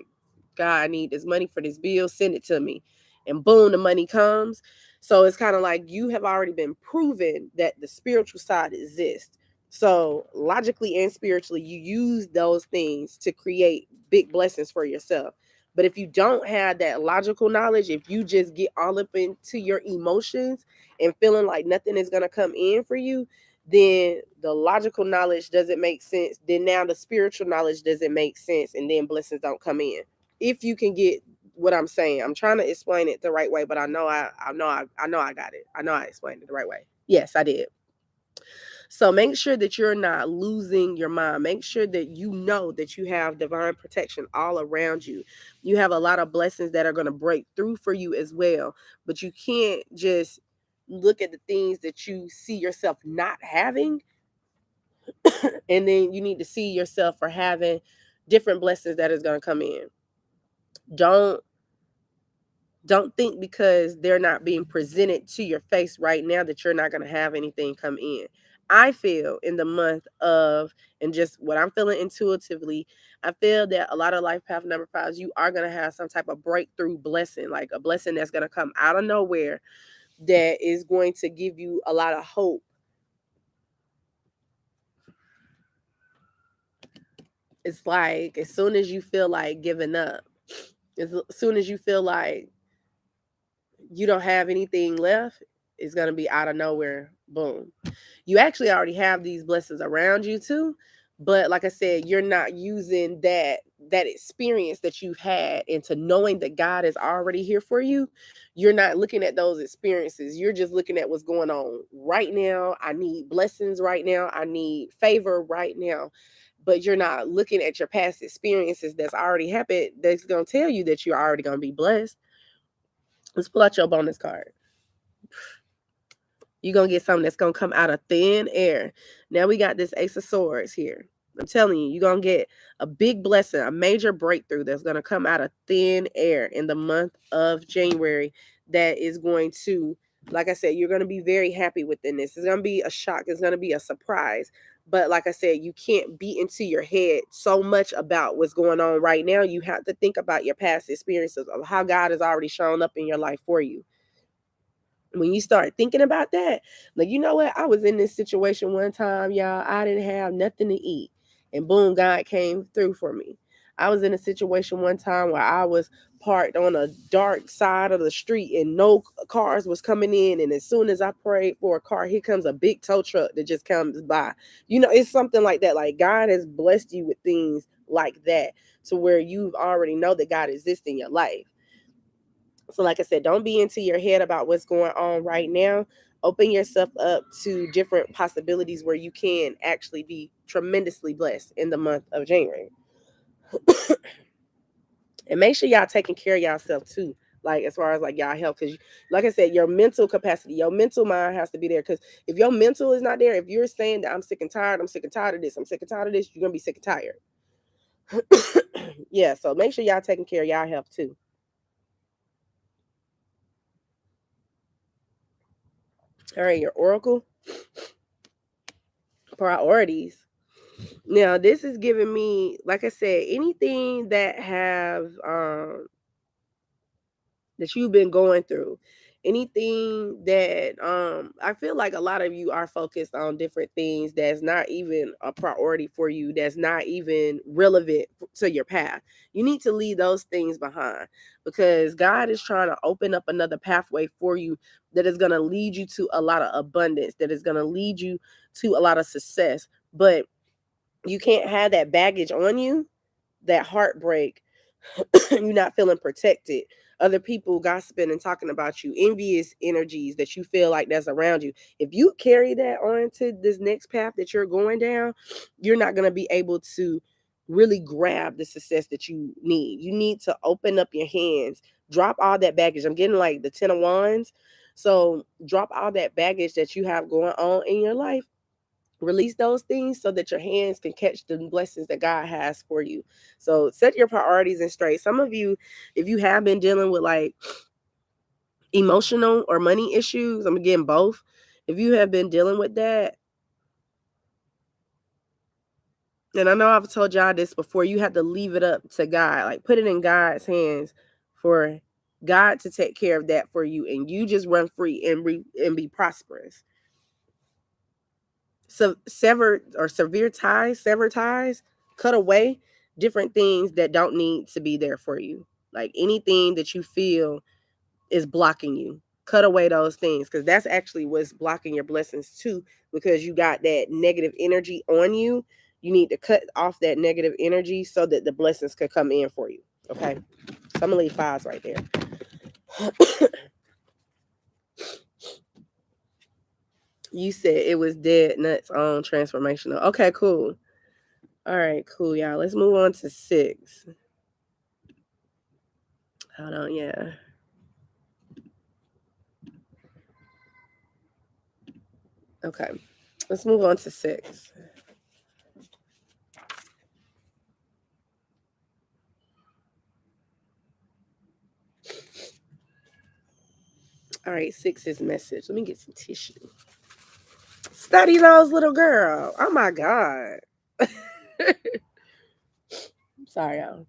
I need this money for this bill, send it to me. and boom, the money comes. So it's kind of like you have already been proven that the spiritual side exists. So logically and spiritually, you use those things to create big blessings for yourself. But if you don't have that logical knowledge, if you just get all up into your emotions and feeling like nothing is going to come in for you, then the logical knowledge doesn't make sense. Then now the spiritual knowledge doesn't make sense, and then blessings don't come in. If you can get what I'm saying, I'm trying to explain it the right way, but I know I got it. I know I explained it the right way. Yes, I did. So make sure that you're not losing your mind. Make sure that you know that you have divine protection all around you. You have a lot of blessings that are going to break through for you as well. But you can't just look at the things that you see yourself not having, and then you need to see yourself for having different blessings that is going to come in. Don't don't think because they're not being presented to your face right now that you're not going to have anything come in. I feel in the month of, and just what I'm feeling intuitively, I feel that a lot of life path number fives, you are going to have some type of breakthrough blessing, like a blessing that's going to come out of nowhere that is going to give you a lot of hope. It's like as soon as you feel like giving up, as soon as you feel like you don't have anything left, it's going to be out of nowhere. Boom. You actually already have these blessings around you too. But like I said, you're not using that experience that you've had into knowing that God is already here for you. You're not looking at those experiences. You're just looking at what's going on right now. I need blessings right now. I need favor right now. But you're not looking at your past experiences that's already happened that's going to tell you that you're already going to be blessed. Let's pull out your bonus card. You're going to get something that's going to come out of thin air. Now we got this Ace of Swords here. I'm telling you, you're going to get a big blessing, a major breakthrough that's going to come out of thin air in the month of January that is going to, like I said, you're going to be very happy within this. It's going to be a shock. It's going to be a surprise. But like I said, you can't be into your head so much about what's going on right now. You have to think about your past experiences of how God has already shown up in your life for you. When you start thinking about that, like, you know what? I was in this situation one time, y'all. I didn't have nothing to eat. And boom, God came through for me. I was in a situation one time where I was parked on a dark side of the street and no cars was coming in. And as soon as I prayed for a car, here comes a big tow truck that just comes by. You know, it's something like that. Like God has blessed you with things like that to where you already know that God exists in your life. So, like I said, don't be into your head about what's going on right now. Open yourself up to different possibilities where you can actually be tremendously blessed in the month of January. And make sure y'all taking care of yourself too. Like as far as like y'all health, because like I said, your mental capacity, your mental mind has to be there. Because if your mental is not there, if you're saying that I'm sick and tired, I'm sick and tired of this, I'm sick and tired of this, you're gonna be sick and tired. Yeah, so make sure y'all taking care of y'all health too. All right, your oracle priorities. Now, this is giving me, like I said, anything that have that you've been going through, anything that I feel like a lot of you are focused on different things that's not even a priority for you, that's not even relevant to your path. You need to leave those things behind because God is trying to open up another pathway for you that is going to lead you to a lot of abundance, that is going to lead you to a lot of success. But you can't have that baggage on you, that heartbreak. You're not feeling protected. Other people gossiping and talking about you, envious energies that you feel like that's around you. If you carry that on to this next path that you're going down, you're not going to be able to really grab the success that you need. You need to open up your hands, drop all that baggage. I'm getting like the 10 of wands. So drop all that baggage that you have going on in your life, release those things so that your hands can catch the blessings that God has for you. So set your priorities in straight. Some of you, if you have been dealing with like emotional or money issues, I'm getting both. If you have been dealing with that, and I know I've told y'all this before, you have to leave it up to God. Like put it in God's hands for God to take care of that for you, and you just run free and be prosperous. So sever ties, cut away different things that don't need to be there for you. Like anything that you feel is blocking you. Cut away those things, because that's actually what's blocking your blessings too, because you got that negative energy on you. You need to cut off that negative energy so that the blessings could come in for you. Okay. So I'm gonna leave fives right there. You said it was dead nuts on transformational. Okay, cool. All right, cool, y'all. Let's move on to 6. Hold on, yeah. Okay. Let's move on to 6. All right, 6's message. Let me get some tissue. Study those, little girl. Oh my God. Sorry, y'all.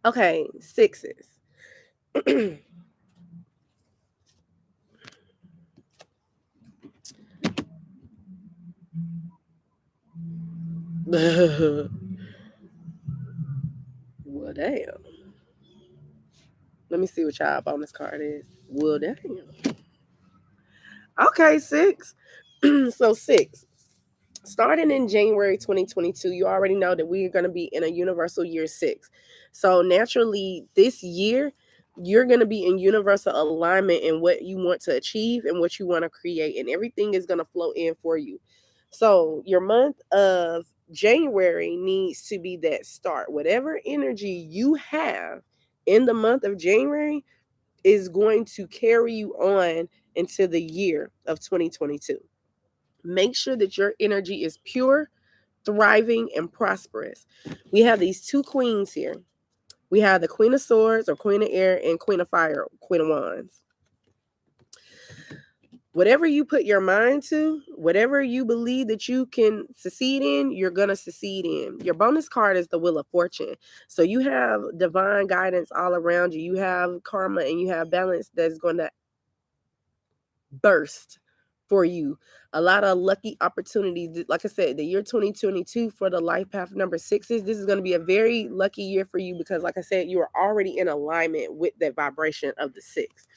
Okay, 6's. Well, damn. Let me see what y'all bonus card is. Well, damn. Okay, 6. So 6. Starting in January 2022, you already know that we are going to be in a universal year 6. So naturally, this year, you're going to be in universal alignment in what you want to achieve and what you want to create, and everything is going to flow in for you. So your month of January needs to be that start. Whatever energy you have in the month of January is going to carry you on into the year of 2022. Make sure that your energy is pure, thriving, and prosperous. We have these 2 queens here. We have the Queen of Swords or Queen of Air and Queen of Fire, Queen of Wands. Whatever you put your mind to, whatever you believe that you can succeed in, you're going to succeed in. Your bonus card is the Wheel of Fortune. So you have divine guidance all around you. You have karma and you have balance that's going to burst for you. A lot of lucky opportunities. Like I said, the year 2022 for the life path number 6s, this is going to be a very lucky year for you because, like I said, you are already in alignment with that vibration of the 6.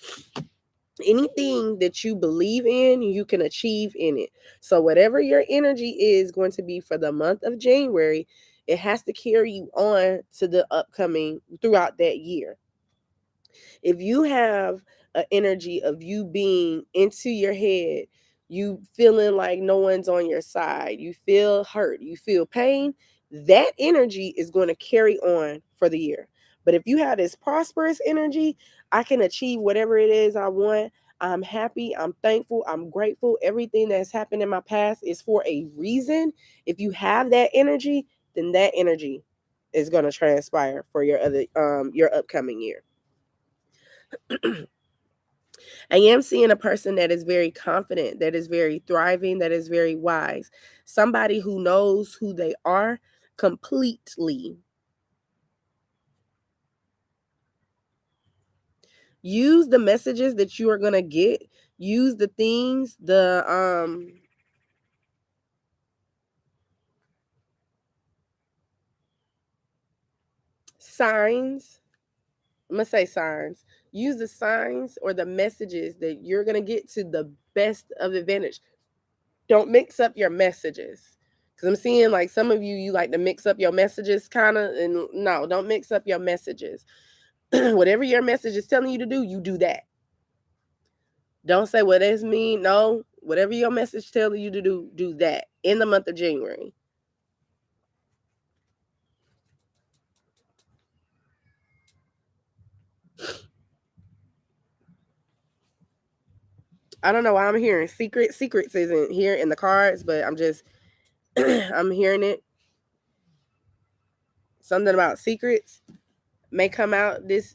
Anything that you believe in, you can achieve in it. So whatever your energy is going to be for the month of January, it has to carry you on to the upcoming throughout that year. If you have an energy of you being into your head, you feeling like no one's on your side, you feel hurt, you feel pain, that energy is going to carry on for the year. But if you have this prosperous energy, I can achieve whatever it is I want. I'm happy, I'm thankful, I'm grateful. Everything that's happened in my past is for a reason. If you have that energy, then that energy is going to transpire for your upcoming year. I am seeing a person that is very confident, that is very thriving, that is very wise. Somebody who knows who they are completely. Use the messages that you are going to get. Use the things, the signs. I'm going to say signs. Use the signs or the messages that you're going to get to the best of advantage. Don't mix up your messages. Because I'm seeing like some of you like to mix up your messages kind of. And no, don't mix up your messages. Whatever your message is telling you to do, you do that. Don't say, well, that's me. No, whatever your message telling you to do that in the month of January. I don't know why I'm hearing secrets. Secrets isn't here in the cards, but I'm just, I'm hearing it. Something about secrets may come out. This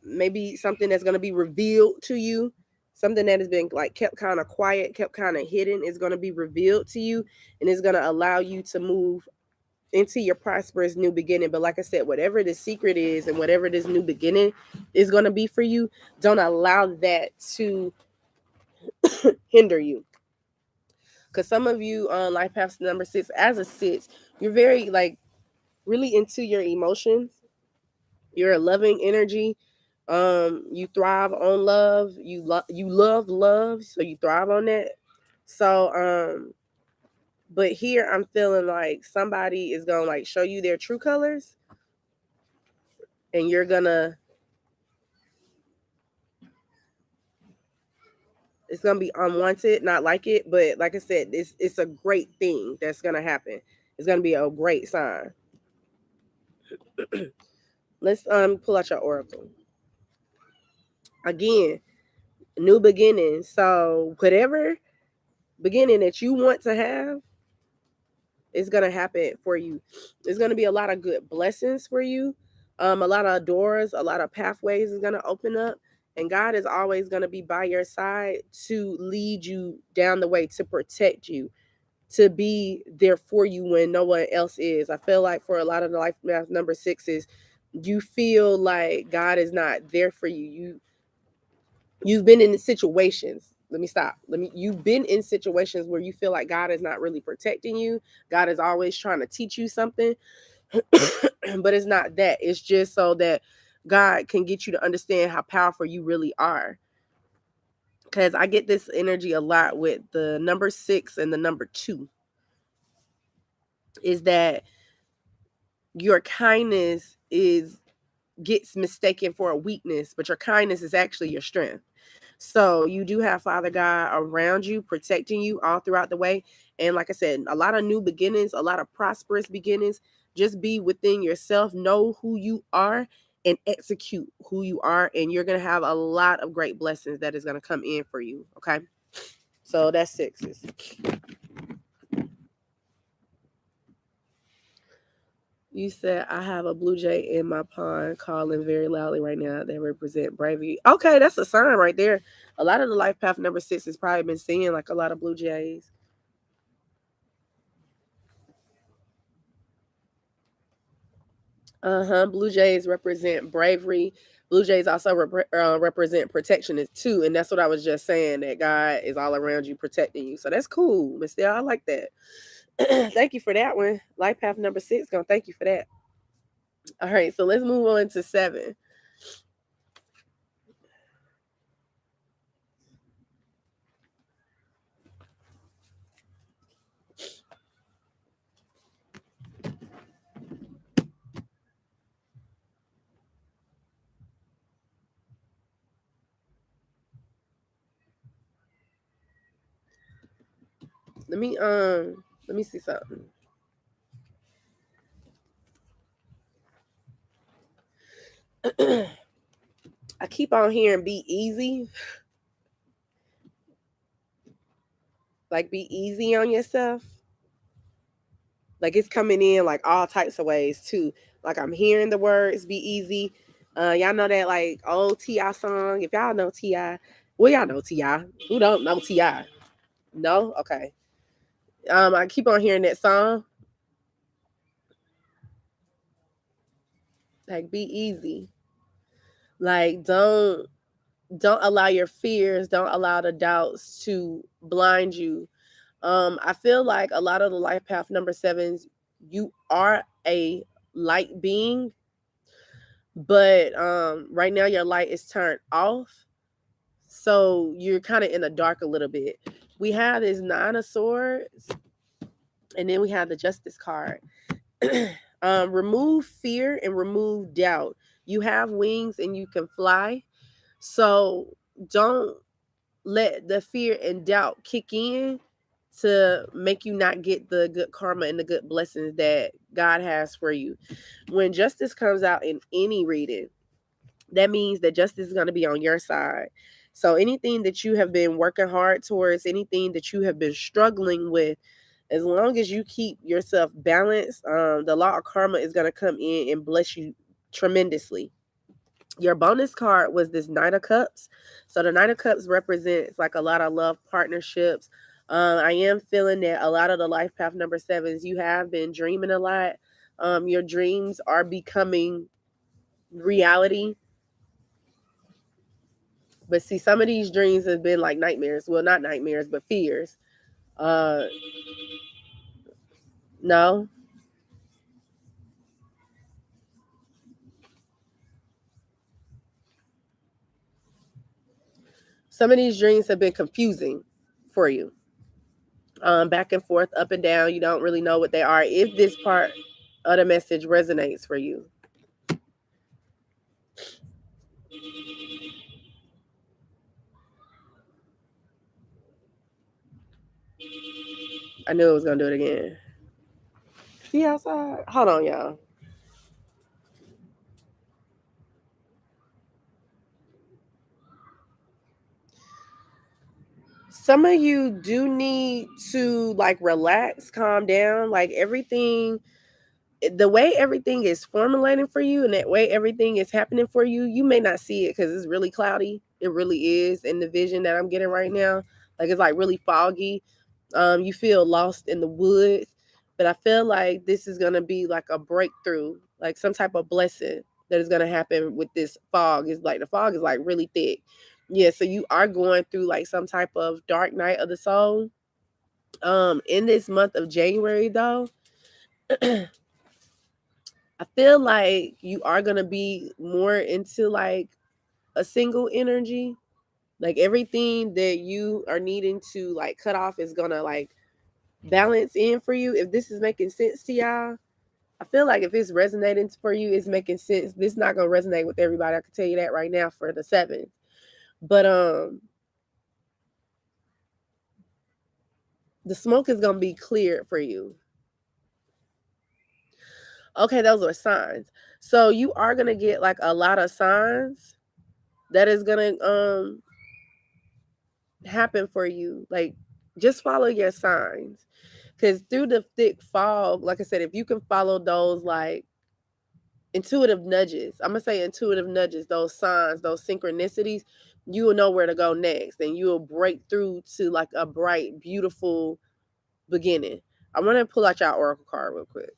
maybe something that's going to be revealed to you. Something that has been like kept kind of quiet, kept kind of hidden is going to be revealed to you, and it's going to allow you to move into your prosperous new beginning. But like I said, whatever the secret is and whatever this new beginning is going to be for you, don't allow that to hinder you. Because some of you on life path number 6, as a 6, you're very like really into your emotions. You're a loving energy. You thrive on love. You love love, so you thrive on that. So but here I'm feeling like somebody is gonna like show you their true colors, and you're gonna, it's gonna be unwanted, not like it, but like I said, it's a great thing that's gonna happen. It's gonna be a great sign. Let's pull out your oracle again. New beginning. So whatever beginning that you want to have is gonna happen for you. There's gonna be a lot of good blessings for you. A lot of doors, a lot of pathways is gonna open up, and God is always gonna be by your side to lead you down the way, to protect you, to be there for you when no one else is. I feel like for a lot of the life math number 6s, you feel like God is not there for you. You've been in situations. Let me stop. You've been in situations where you feel like God is not really protecting you. God is always trying to teach you something. But it's not that. It's just so that God can get you to understand how powerful you really are. Because I get this energy a lot with the number 6 and the number 2. Is that your kindness gets mistaken for a weakness, but your kindness is actually your strength. So you do have Father God around you, protecting you all throughout the way. And like I said, a lot of new beginnings, a lot of prosperous beginnings. Just be within yourself, know who you are, and execute who you are. And you're going to have a lot of great blessings that is going to come in for you. Okay. So that's 6s. You said I have a blue jay in my pond calling very loudly right now. They represent bravery. Okay, that's a sign right there. A lot of the life path number 6 has probably been seeing like a lot of blue jays. Blue jays represent bravery. Blue jays also represent protection too, and that's what I was just saying. That God is all around you, protecting you. So that's cool, Miss Dale. I like that. Thank you for that one. Life path number 6. Gonna thank you for that. All right, so let's move on to 7. Let me see something. I keep on hearing be easy. Like be easy on yourself. Like it's coming in like all types of ways too. Like I'm hearing the words be easy. Y'all know that like old T.I. song. If y'all know T.I., well, y'all know T.I. Who don't know T.I.? No? Okay. I keep on hearing that song. Like be easy. Like don't allow your fears, don't allow the doubts to blind you. I feel like a lot of the life path number 7s, you are a light being, but right now your light is turned off. So you're kind of in the dark a little bit. We have this 9 of swords, and then we have the justice card. Remove fear and remove doubt. You have wings and you can fly. So don't let the fear and doubt kick in to make you not get the good karma and the good blessings that God has for you. When justice comes out in any reading, that means that justice is going to be on your side. So anything that you have been working hard towards, anything that you have been struggling with, as long as you keep yourself balanced, the law of karma is going to come in and bless you tremendously. Your bonus card was this Knight of Cups. So the Knight of Cups represents like a lot of love partnerships. I am feeling that a lot of the life path number 7s, you have been dreaming a lot. Your dreams are becoming reality. But see, some of these dreams have been like nightmares. Well, not nightmares, but fears. Uh, no. Some of these dreams have been confusing for you. Back and forth, up and down. You don't really know what they are. If this part of the message resonates for you, I knew it was gonna do it again. See outside? Hold on, y'all. Some of you do need to like relax, calm down, like everything, the way everything is formulating for you and that way everything is happening for you, you may not see it because it's really cloudy. It really is in the vision that I'm getting right now. Like it's like really foggy. You feel lost in the woods, but I feel like this is gonna be like a breakthrough, like some type of blessing that is gonna happen with this fog. Is like the fog is like really thick. Yeah, so you are going through like some type of dark night of the soul. In this month of January though, I feel like you are gonna be more into like a single energy. Like everything that you are needing to like cut off is gonna like balance in for you. If this is making sense to y'all, I feel like if it's resonating for you, it's making sense. This is not gonna resonate with everybody. I can tell you that right now for the 7th. But the smoke is gonna be cleared for you. Okay, those are signs. So you are gonna get like a lot of signs that is gonna happen for you. Like just follow your signs. Cause through the thick fog, like I said, if you can follow those like intuitive nudges, I'm gonna say intuitive nudges, those signs, those synchronicities, you will know where to go next and you will break through to like a bright, beautiful beginning. I'm gonna pull out your oracle card real quick.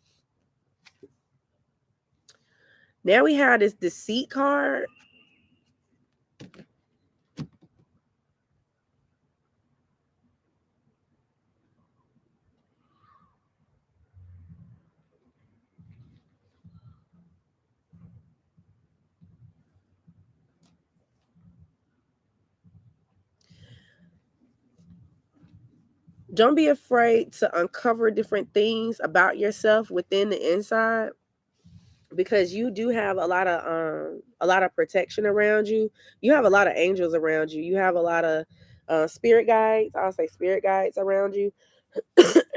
Now we have this deceit card. Don't be afraid to uncover different things about yourself within the inside, because you do have a lot of protection around you. You have a lot of angels around you. You have a lot of spirit guides. I'll say spirit guides around you.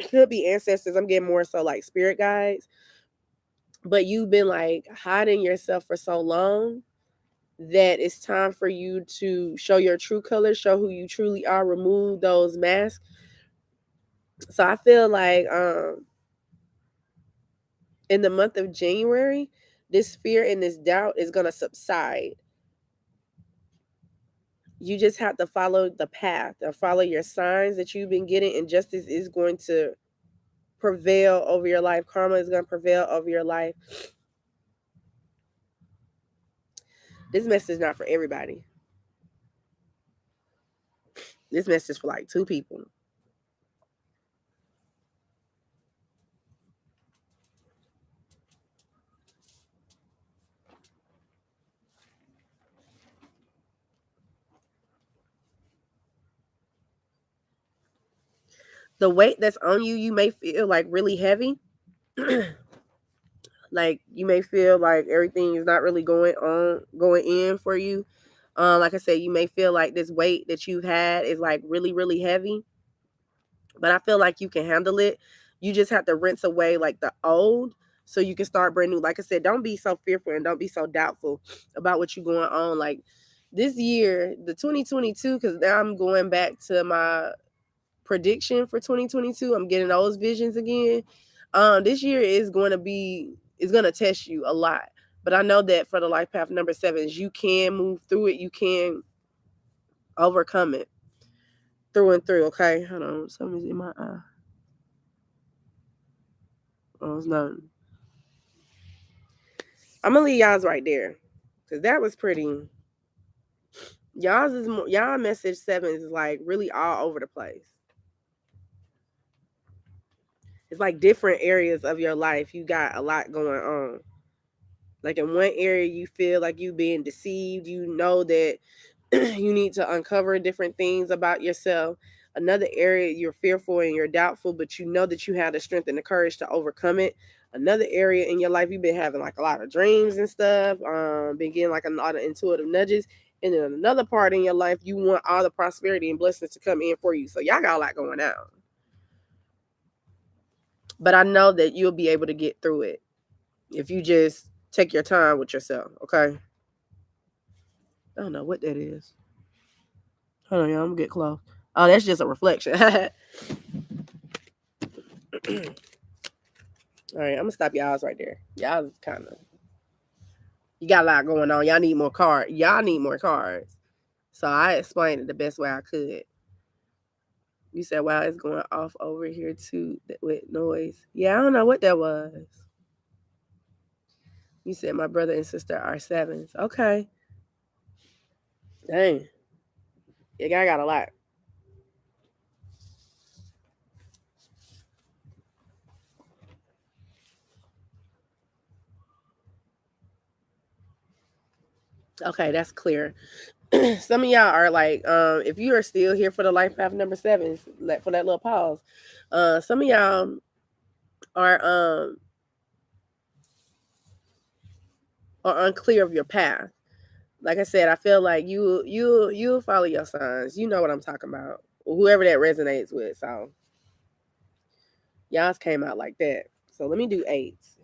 Could be ancestors. I'm getting more so like spirit guides. But you've been like hiding yourself for so long that it's time for you to show your true colors, show who you truly are, remove those masks. So I feel like in the month of January, this fear and this doubt is going to subside. You just have to follow the path or follow your signs that you've been getting, and justice is going to prevail over your life. Karma is going to prevail over your life. This message is not for everybody. This message is for like 2 people. The weight that's on you, you may feel like really heavy. Like you may feel like everything is not really going in for you. Like I said, you may feel like this weight that you've had is like really, really heavy. But I feel like you can handle it. You just have to rinse away like the old so you can start brand new. Like I said, don't be so fearful and don't be so doubtful about what you're going on. Like this year, the 2022, because now I'm going back to my prediction for 2022. I'm getting those visions again. This year is going to test you a lot. But I know that for the life path number 7s, you can move through it. You can overcome it through and through. Okay, hold on. Something's in my eye. Oh, it's nothing. I'm gonna leave y'all's right there because that was pretty. Y'all's is y'all message 7 is like really all over the place. It's like different areas of your life. You got a lot going on. Like in one area, you feel like you being deceived. You know that you need to uncover different things about yourself. Another area, you're fearful and you're doubtful, but you know that you have the strength and the courage to overcome it. Another area in your life, you've been having like a lot of dreams and stuff, been getting like a lot of intuitive nudges. And then another part in your life, you want all the prosperity and blessings to come in for you. So y'all got a lot going on. But I know that you'll be able to get through it if you just take your time with yourself, okay? I don't know what that is. Hold on, y'all. I'm gonna get close. Oh, that's just a reflection. All right, I'm gonna stop y'all's right there. Y'all kind of, you got a lot going on. Y'all need more cards. Y'all need more cards. So I explained it the best way I could. You said, "Wow, it's going off over here too with noise." Yeah, I don't know what that was. You said my brother and sister are 7s. Okay. Dang. Yeah, I got a lot. Okay, that's clear. Some of y'all are like, if you are still here for the life path number 7, for that little pause, some of y'all are unclear of your path. Like I said, I feel like you'll follow your signs. You know what I'm talking about. Whoever that resonates with. So y'all's came out like that. So let me do 8s.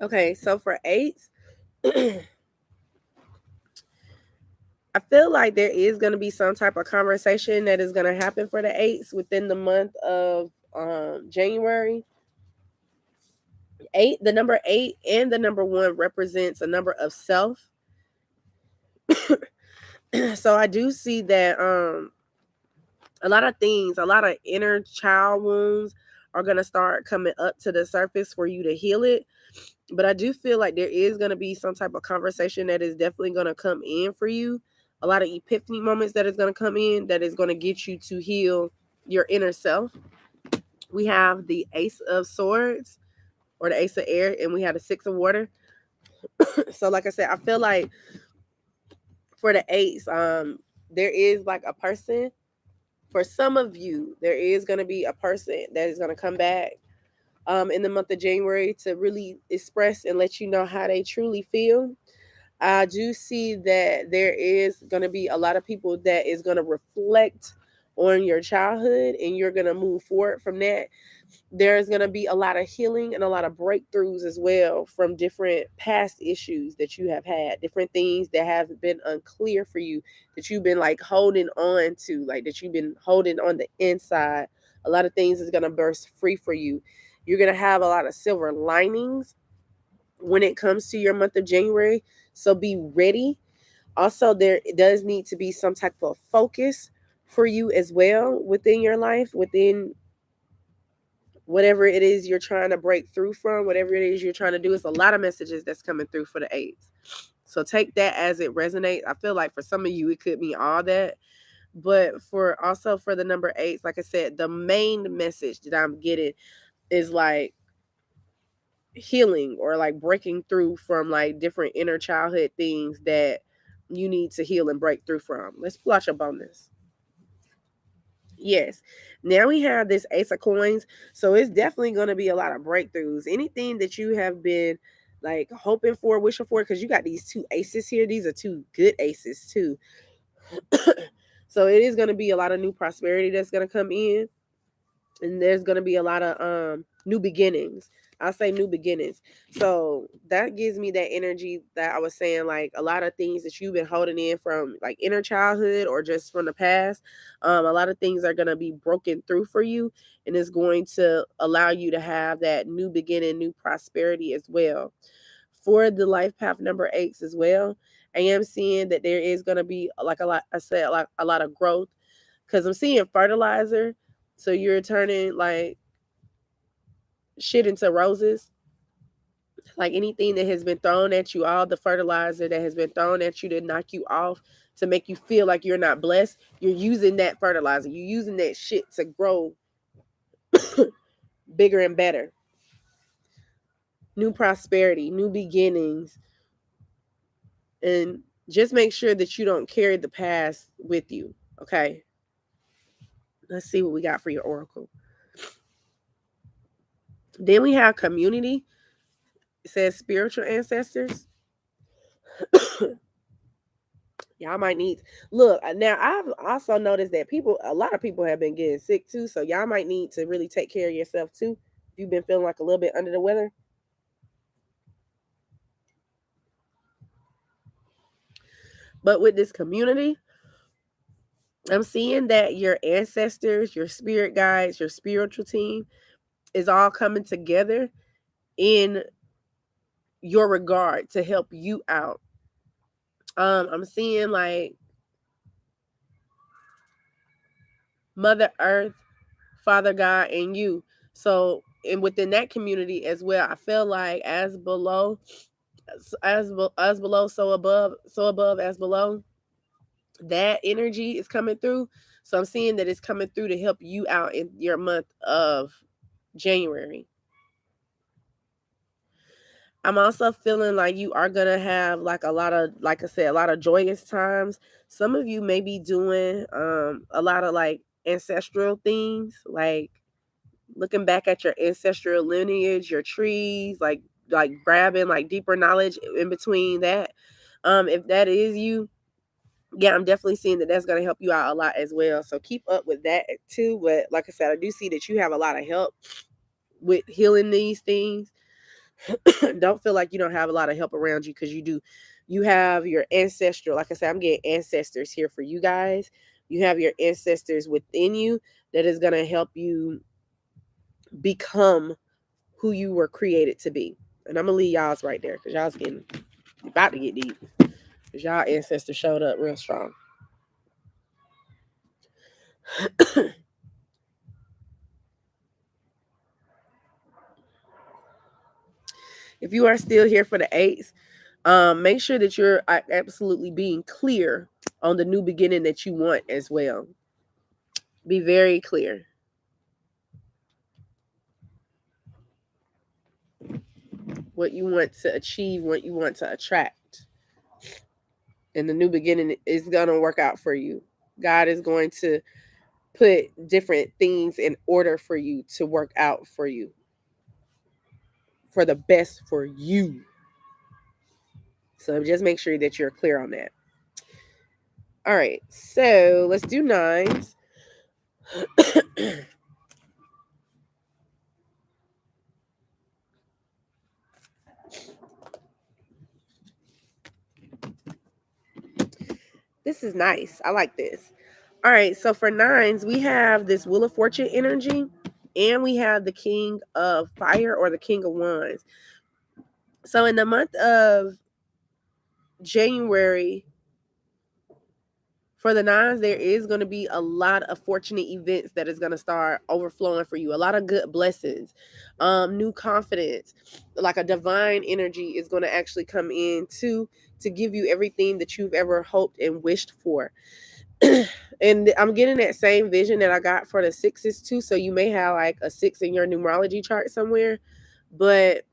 Okay, so for 8s, I feel like there is going to be some type of conversation that is going to happen for the 8s within the month of January. 8, the number 8 and the number 1 represents a number of self. So I do see that a lot of things, a lot of inner child wounds are going to start coming up to the surface for you to heal it. But I do feel like there is going to be some type of conversation that is definitely going to come in for you. A lot of epiphany moments that is going to come in that is going to get you to heal your inner self. We have the Ace of Swords or the Ace of Air, and we have the 6 of Water. So like I said, I feel like for the 8s, there is like a person. For some of you, there is going to be a person that is going to come back in the month of January to really express and let you know how they truly feel. I do see that there is going to be a lot of people that is going to reflect on your childhood and you're going to move forward from that. There's going to be a lot of healing and a lot of breakthroughs as well from different past issues that you have had, different things that have been unclear for you, that you've been like holding on to, like that you've been holding on the inside. A lot of things is going to burst free for you. You're going to have a lot of silver linings when it comes to your month of January. So be ready. Also, there does need to be some type of focus for you as well within your life, within whatever it is you're trying to break through from, whatever it is you're trying to do. It's a lot of messages that's coming through for the 8s. So take that as it resonates. I feel like for some of you, it could mean all that. But for also for the number 8s, like I said, the main message that I'm getting is like healing or like breaking through from like different inner childhood things that you need to heal and break through from. Let's pull out your bonus. Yes. Now we have this Ace of Coins. So it's definitely going to be a lot of breakthroughs. Anything that you have been like hoping for, wishing for, because you got these 2 aces here. These are 2 good aces too. So it is going to be a lot of new prosperity that's going to come in. And there's going to be a lot of new beginnings. I'll say new beginnings. So that gives me that energy that I was saying, like a lot of things that you've been holding in from like inner childhood or just from the past. A lot of things are going to be broken through for you, and it's going to allow you to have that new beginning, new prosperity as well. For the life path number 8s as well, I am seeing that there is going to be like a lot, I said, like a lot of growth because I'm seeing fertilizer. So you're turning like shit into roses. Like anything that has been thrown at you, all the fertilizer that has been thrown at you to knock you off, to make you feel like you're not blessed, you're using that fertilizer. You're using that shit to grow bigger and better. New prosperity, new beginnings. And just make sure that you don't carry the past with you. Okay. Let's see what we got for your oracle. Then we have community. It says spiritual ancestors. Y'all might need look now. I've also noticed that a lot of people have been getting sick too. So y'all might need to really take care of yourself too. If you've been feeling like a little bit under the weather. But with this community, I'm seeing that your ancestors, your spirit guides, your spiritual team is all coming together in your regard to help you out. I'm seeing like Mother Earth, Father God, and you. So, and within that community as well, I feel like as below, as below, so above as below. That energy is coming through. So I'm seeing that it's coming through to help you out in your month of January. I'm also feeling like you are gonna have like a lot of, like I said, a lot of joyous times. Some of you may be doing a lot of like ancestral things, like looking back at your ancestral lineage, your trees, like grabbing like deeper knowledge in between that. If that is you, yeah, I'm definitely seeing that that's going to help you out a lot as well. So keep up with that too. But like I said, I do see that you have a lot of help with healing these things. Don't feel like you don't have a lot of help around you, because you do. You have your ancestral, like I said, I'm getting ancestors here for you guys. You have your ancestors within you that is going to help you become who you were created to be. And I'm going to leave y'all's right there because y'all's getting about to get deep. Because y'all ancestors showed up real strong. If you are still here for the 8s, make sure that you're absolutely being clear on the new beginning that you want as well. Be very clear. What you want to achieve, what you want to attract. And the new beginning is going to work out for you. God is going to put different things in order for you to work out for you, for the best for you. So just make sure that you're clear on that. All right, so let's do 9s. This is nice. I like this. All right, so for 9s, we have this Wheel of Fortune energy, and we have the King of Fire or the King of Wands. So in the month of January, for the 9s, there is going to be a lot of fortunate events that is going to start overflowing for you. A lot of good blessings, new confidence, like a divine energy is going to actually come in to give you everything that you've ever hoped and wished for. And I'm getting that same vision that I got for the 6s too. So you may have like a 6 in your numerology chart somewhere, but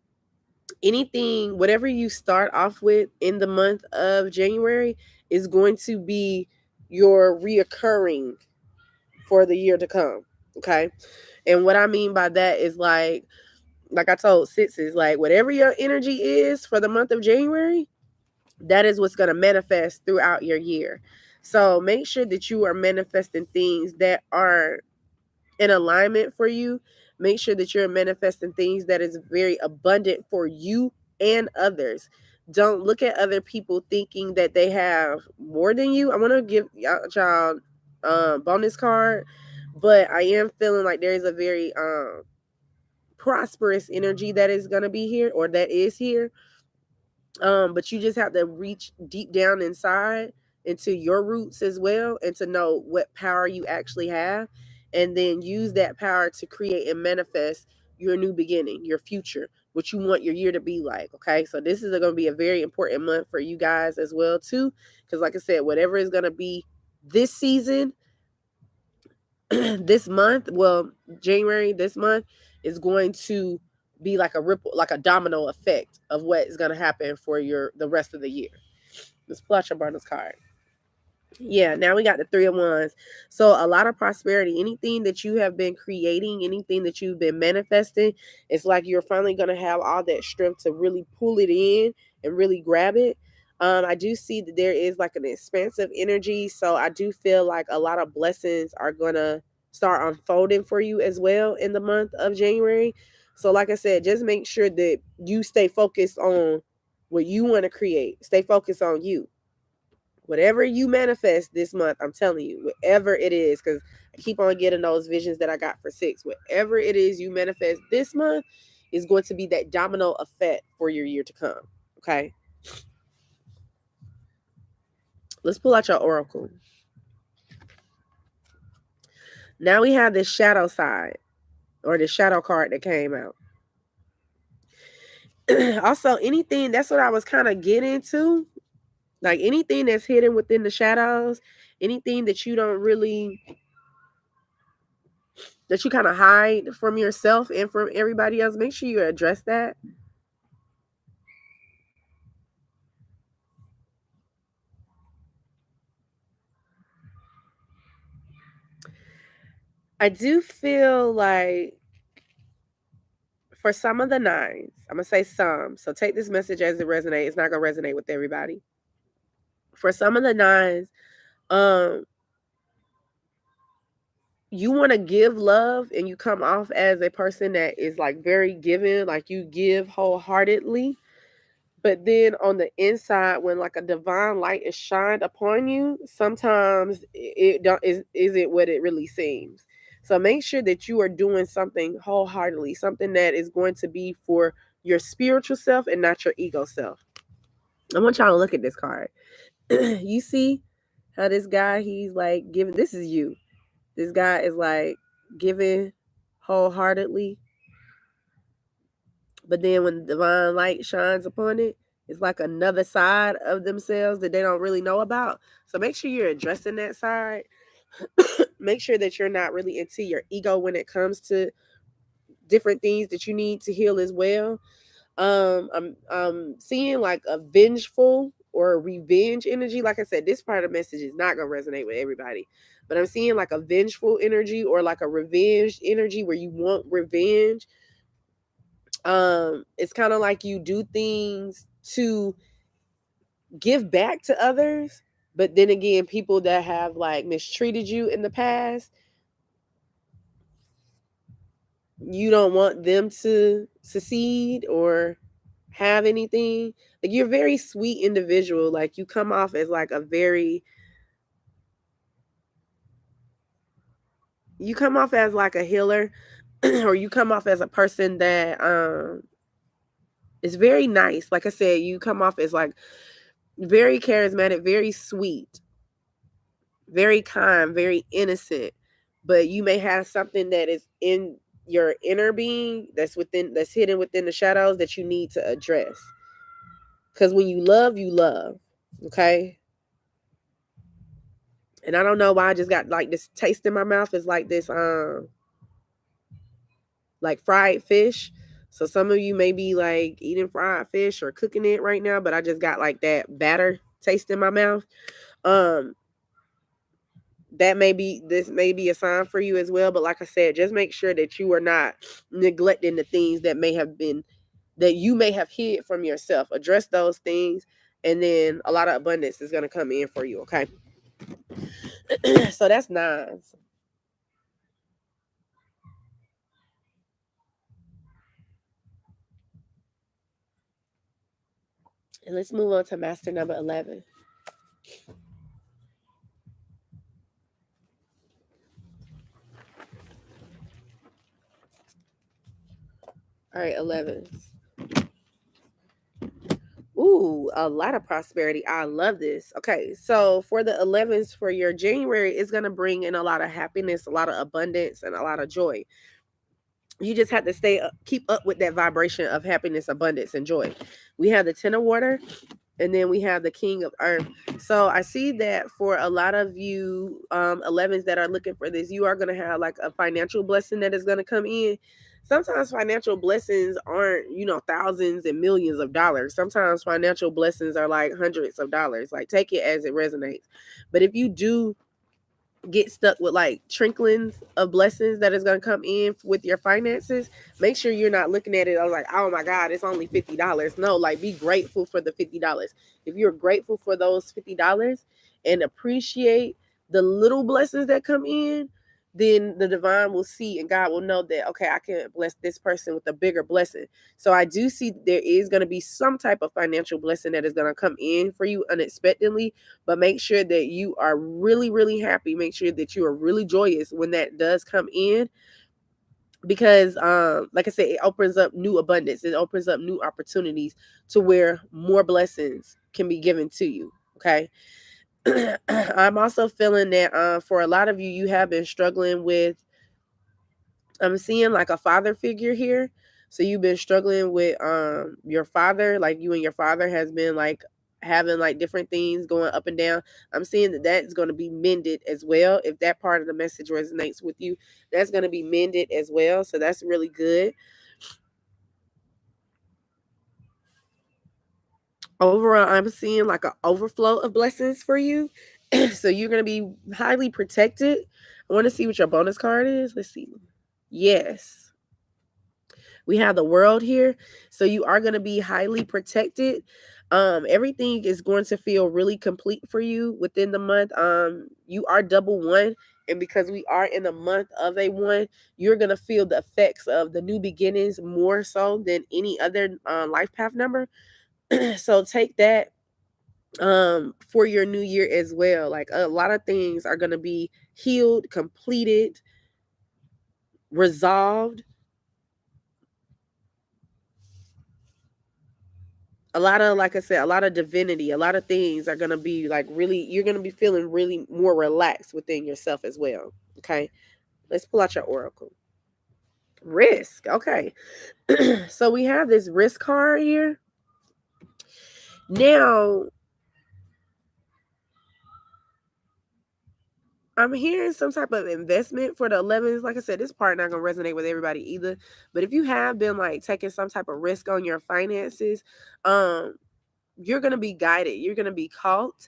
anything, whatever you start off with in the month of January is going to be your reoccurring for the year to come. Okay. And what I mean by that is like I told 6s, like whatever your energy is for the month of January, that is what's going to manifest throughout your year. So make sure that you are manifesting things that are in alignment for you. Make sure that you're manifesting things that is very abundant for you and others. Don't look at other people thinking that they have more than you. I want to give y'all bonus card, but I am feeling like there is a very prosperous energy that is going to be here, or that is here. But you just have to reach deep down inside into your roots as well, and to know what power you actually have, and then use that power to create and manifest your new beginning, your future, what you want your year to be like. Okay, so this is going to be a very important month for you guys as well too, because like I said, whatever is going to be this season, this month, well, January, this month, is going to be like a ripple, like a domino effect of what is going to happen for the rest of the year. Let's pull out your bonus card. Yeah, now we got the 3 of Wands. So a lot of prosperity. Anything that you have been creating, anything that you've been manifesting, it's like you're finally going to have all that strength to really pull it in and really grab it. I do see that there is like an expansive energy. So I do feel like a lot of blessings are going to start unfolding for you as well in the month of January. So like I said, just make sure that you stay focused on what you want to create. Stay focused on you. Whatever you manifest this month, I'm telling you, whatever it is, because I keep on getting those visions that I got for 6. Whatever it is you manifest this month is going to be that domino effect for your year to come. Okay. Let's pull out your oracle. Now we have this shadow side, or the shadow card that came out. Also, anything, that's what I was kind of getting to. Like anything that's hidden within the shadows, anything that you don't really, that you kind of hide from yourself and from everybody else, make sure you address that. I do feel like for some of the 9s, I'm going to say some, so take this message as it resonates. It's not going to resonate with everybody. For some of the 9s, you want to give love, and you come off as a person that is like very giving, like you give wholeheartedly. But then on the inside, when like a divine light is shined upon you, sometimes it don't isn't what it really seems. So make sure that you are doing something wholeheartedly, something that is going to be for your spiritual self and not your ego self. I want y'all to look at this card. You see how this guy, he's like giving, this is you. This guy is like giving wholeheartedly, but then when the divine light shines upon it, it's like another side of themselves that they don't really know about. So make sure you're addressing that side. Make sure that you're not really into your ego when it comes to different things that you need to heal as well. I'm seeing like a vengeful or a revenge energy. Like I said, this part of the message is not gonna resonate with everybody, but I'm seeing like a vengeful energy or like a revenge energy where you want revenge. It's kind of like you do things to give back to others, but then again, people that have like mistreated you in the past, you don't want them to succeed or have anything. Like you're a very sweet individual. Like you come off as like a very, you come off as like a healer, or you come off as a person that is very nice. Like I said, you come off as like very charismatic, very sweet, very kind, very innocent. But you may have something that is in your inner being that's hidden within the shadows that you need to address. Because when you love, you love. Okay. And I don't know why I just got like this taste in my mouth. It's like this like fried fish. So some of you may be like eating fried fish or cooking it right now, but I just got like that batter taste in my mouth. Um this may be a sign for you as well. But like I said, just make sure that you are not neglecting the things that may have been, that you may have hid from yourself. Address those things, and then a lot of abundance is going to come in for you. Okay. So that's 9s. And let's move on to master number 11. All right, 11. Ooh, a lot of prosperity. I love this. Okay, so for the 11s for your January, it's going to bring in a lot of happiness, a lot of abundance, and a lot of joy. You just have to keep up with that vibration of happiness, abundance, and joy. We have the 10 of water, and then we have the king of earth. So I see that for a lot of you 11s that are looking for this, you are going to have like a financial blessing that is going to come in. Sometimes financial blessings aren't, thousands and millions of dollars. Sometimes financial blessings are like hundreds of dollars. Like, take it as it resonates. But if you do get stuck with like trinklings of blessings that is going to come in with your finances, make sure you're not looking at it as like, oh my God, it's only $50. No, like, be grateful for the $50. If you're grateful for those $50 and appreciate the little blessings that come in, then the divine will see and God will know that, okay, I can bless this person with a bigger blessing. So I do see there is going to be some type of financial blessing that is going to come in for you unexpectedly, but make sure that you are really, really happy. Make sure that you are really joyous when that does come in, because like I said, it opens up new abundance. It opens up new opportunities to where more blessings can be given to you. Okay. I'm also feeling that for a lot of you, you have been struggling with, I'm seeing like a father figure here. So you've been struggling with your father, like you and your father has been like having like different things going up and down. I'm seeing that that's going to be mended as well. If that part of the message resonates with you, that's going to be mended as well. So that's really good. Overall, I'm seeing like an overflow of blessings for you. So you're going to be highly protected. I want to see what your bonus card is. Let's see. Yes. We have the world here. So you are going to be highly protected. Everything is going to feel really complete for you within the month. You are double one. And because we are in the month of a one, you're going to feel the effects of the new beginnings more so than any other life path number. So take that for your new year as well. Like, a lot of things are going to be healed, completed, resolved. A lot of, like I said, a lot of divinity, a lot of things are going to be like really, you're going to be feeling really more relaxed within yourself as well. Okay. Let's pull out your oracle. Risk. Okay. So we have this risk card here. Now, I'm hearing some type of investment for the 11s. Like I said, this part not going to resonate with everybody either. But if you have been like taking some type of risk on your finances, you're going to be guided. You're going to be caught.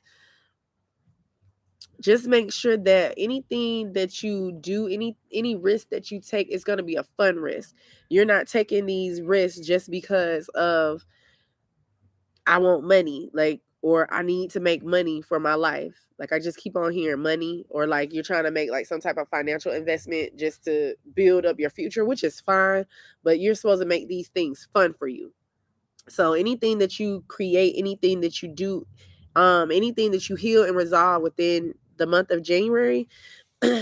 Just make sure that anything that you do, any risk that you take, is going to be a fun risk. You're not taking these risks just because of, I want money, like, or I need to make money for my life. Like, I just keep on hearing money, or like you're trying to make like some type of financial investment just to build up your future, which is fine, but you're supposed to make these things fun for you. So anything that you create, anything that you do, anything that you heal and resolve within the month of January,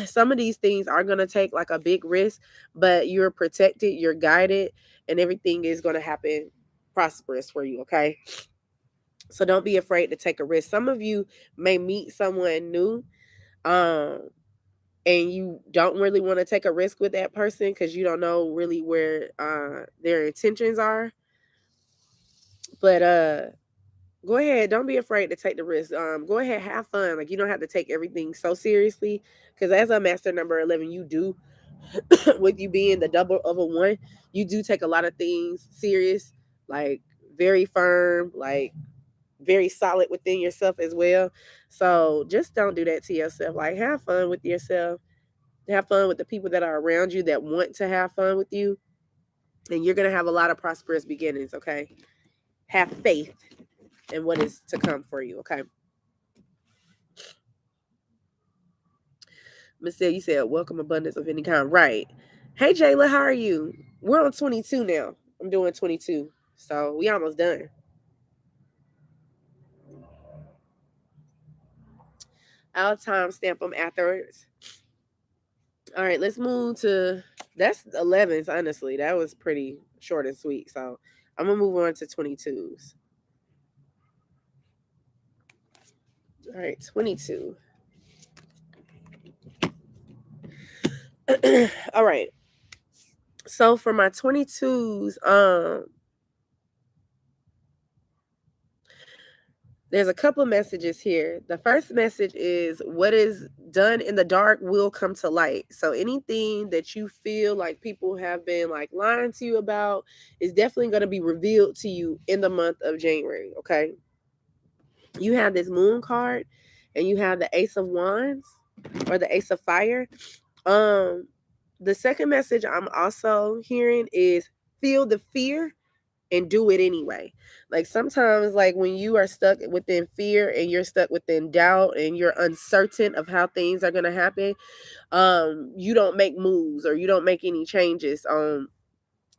some of these things are going to take like a big risk, but you're protected, you're guided, and everything is going to happen prosperous for you. Okay. So don't be afraid to take a risk. Some of you may meet someone new, um, and you don't really want to take a risk with that person because you don't know really where their intentions are. But go ahead, don't be afraid to take the risk. Go ahead, have fun. Like, you don't have to take everything so seriously, because as a master number 11, you do, with you being the double of a one, you do take a lot of things serious, like very firm, like very solid within yourself as well. So just don't do that to yourself. Like, have fun with yourself. Have fun with the people that are around you that want to have fun with you. And you're going to have a lot of prosperous beginnings, okay? Have faith in what is to come for you, okay? Michelle, you said welcome abundance of any kind. Right. Hey, Jayla, how are you? We're on 22 now. I'm doing 22. So we almost done. I'll timestamp them afterwards. All right, let's move to that's 11s. Honestly, that was pretty short and sweet. So I'm gonna move on to 22s. All right, 22. All right. So for my 22s, there's a couple messages here. The first message is what is done in the dark will come to light. So anything that you feel like people have been like lying to you about is definitely going to be revealed to you in the month of January. Okay. You have this moon card and you have the ace of wands or the ace of fire. Um, the second message I'm also hearing is feel the fear and do it anyway. Like sometimes, like when you are stuck within fear and you're stuck within doubt and you're uncertain of how things are gonna happen, you don't make moves or you don't make any changes on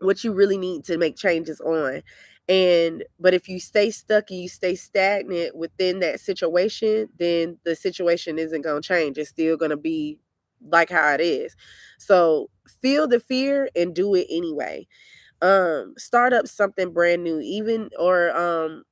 what you really need to make changes on. And but if you stay stuck and you stay stagnant within that situation, then the situation isn't gonna change. It's still gonna be like how it is. So feel the fear and do it anyway. Start up something brand new, even or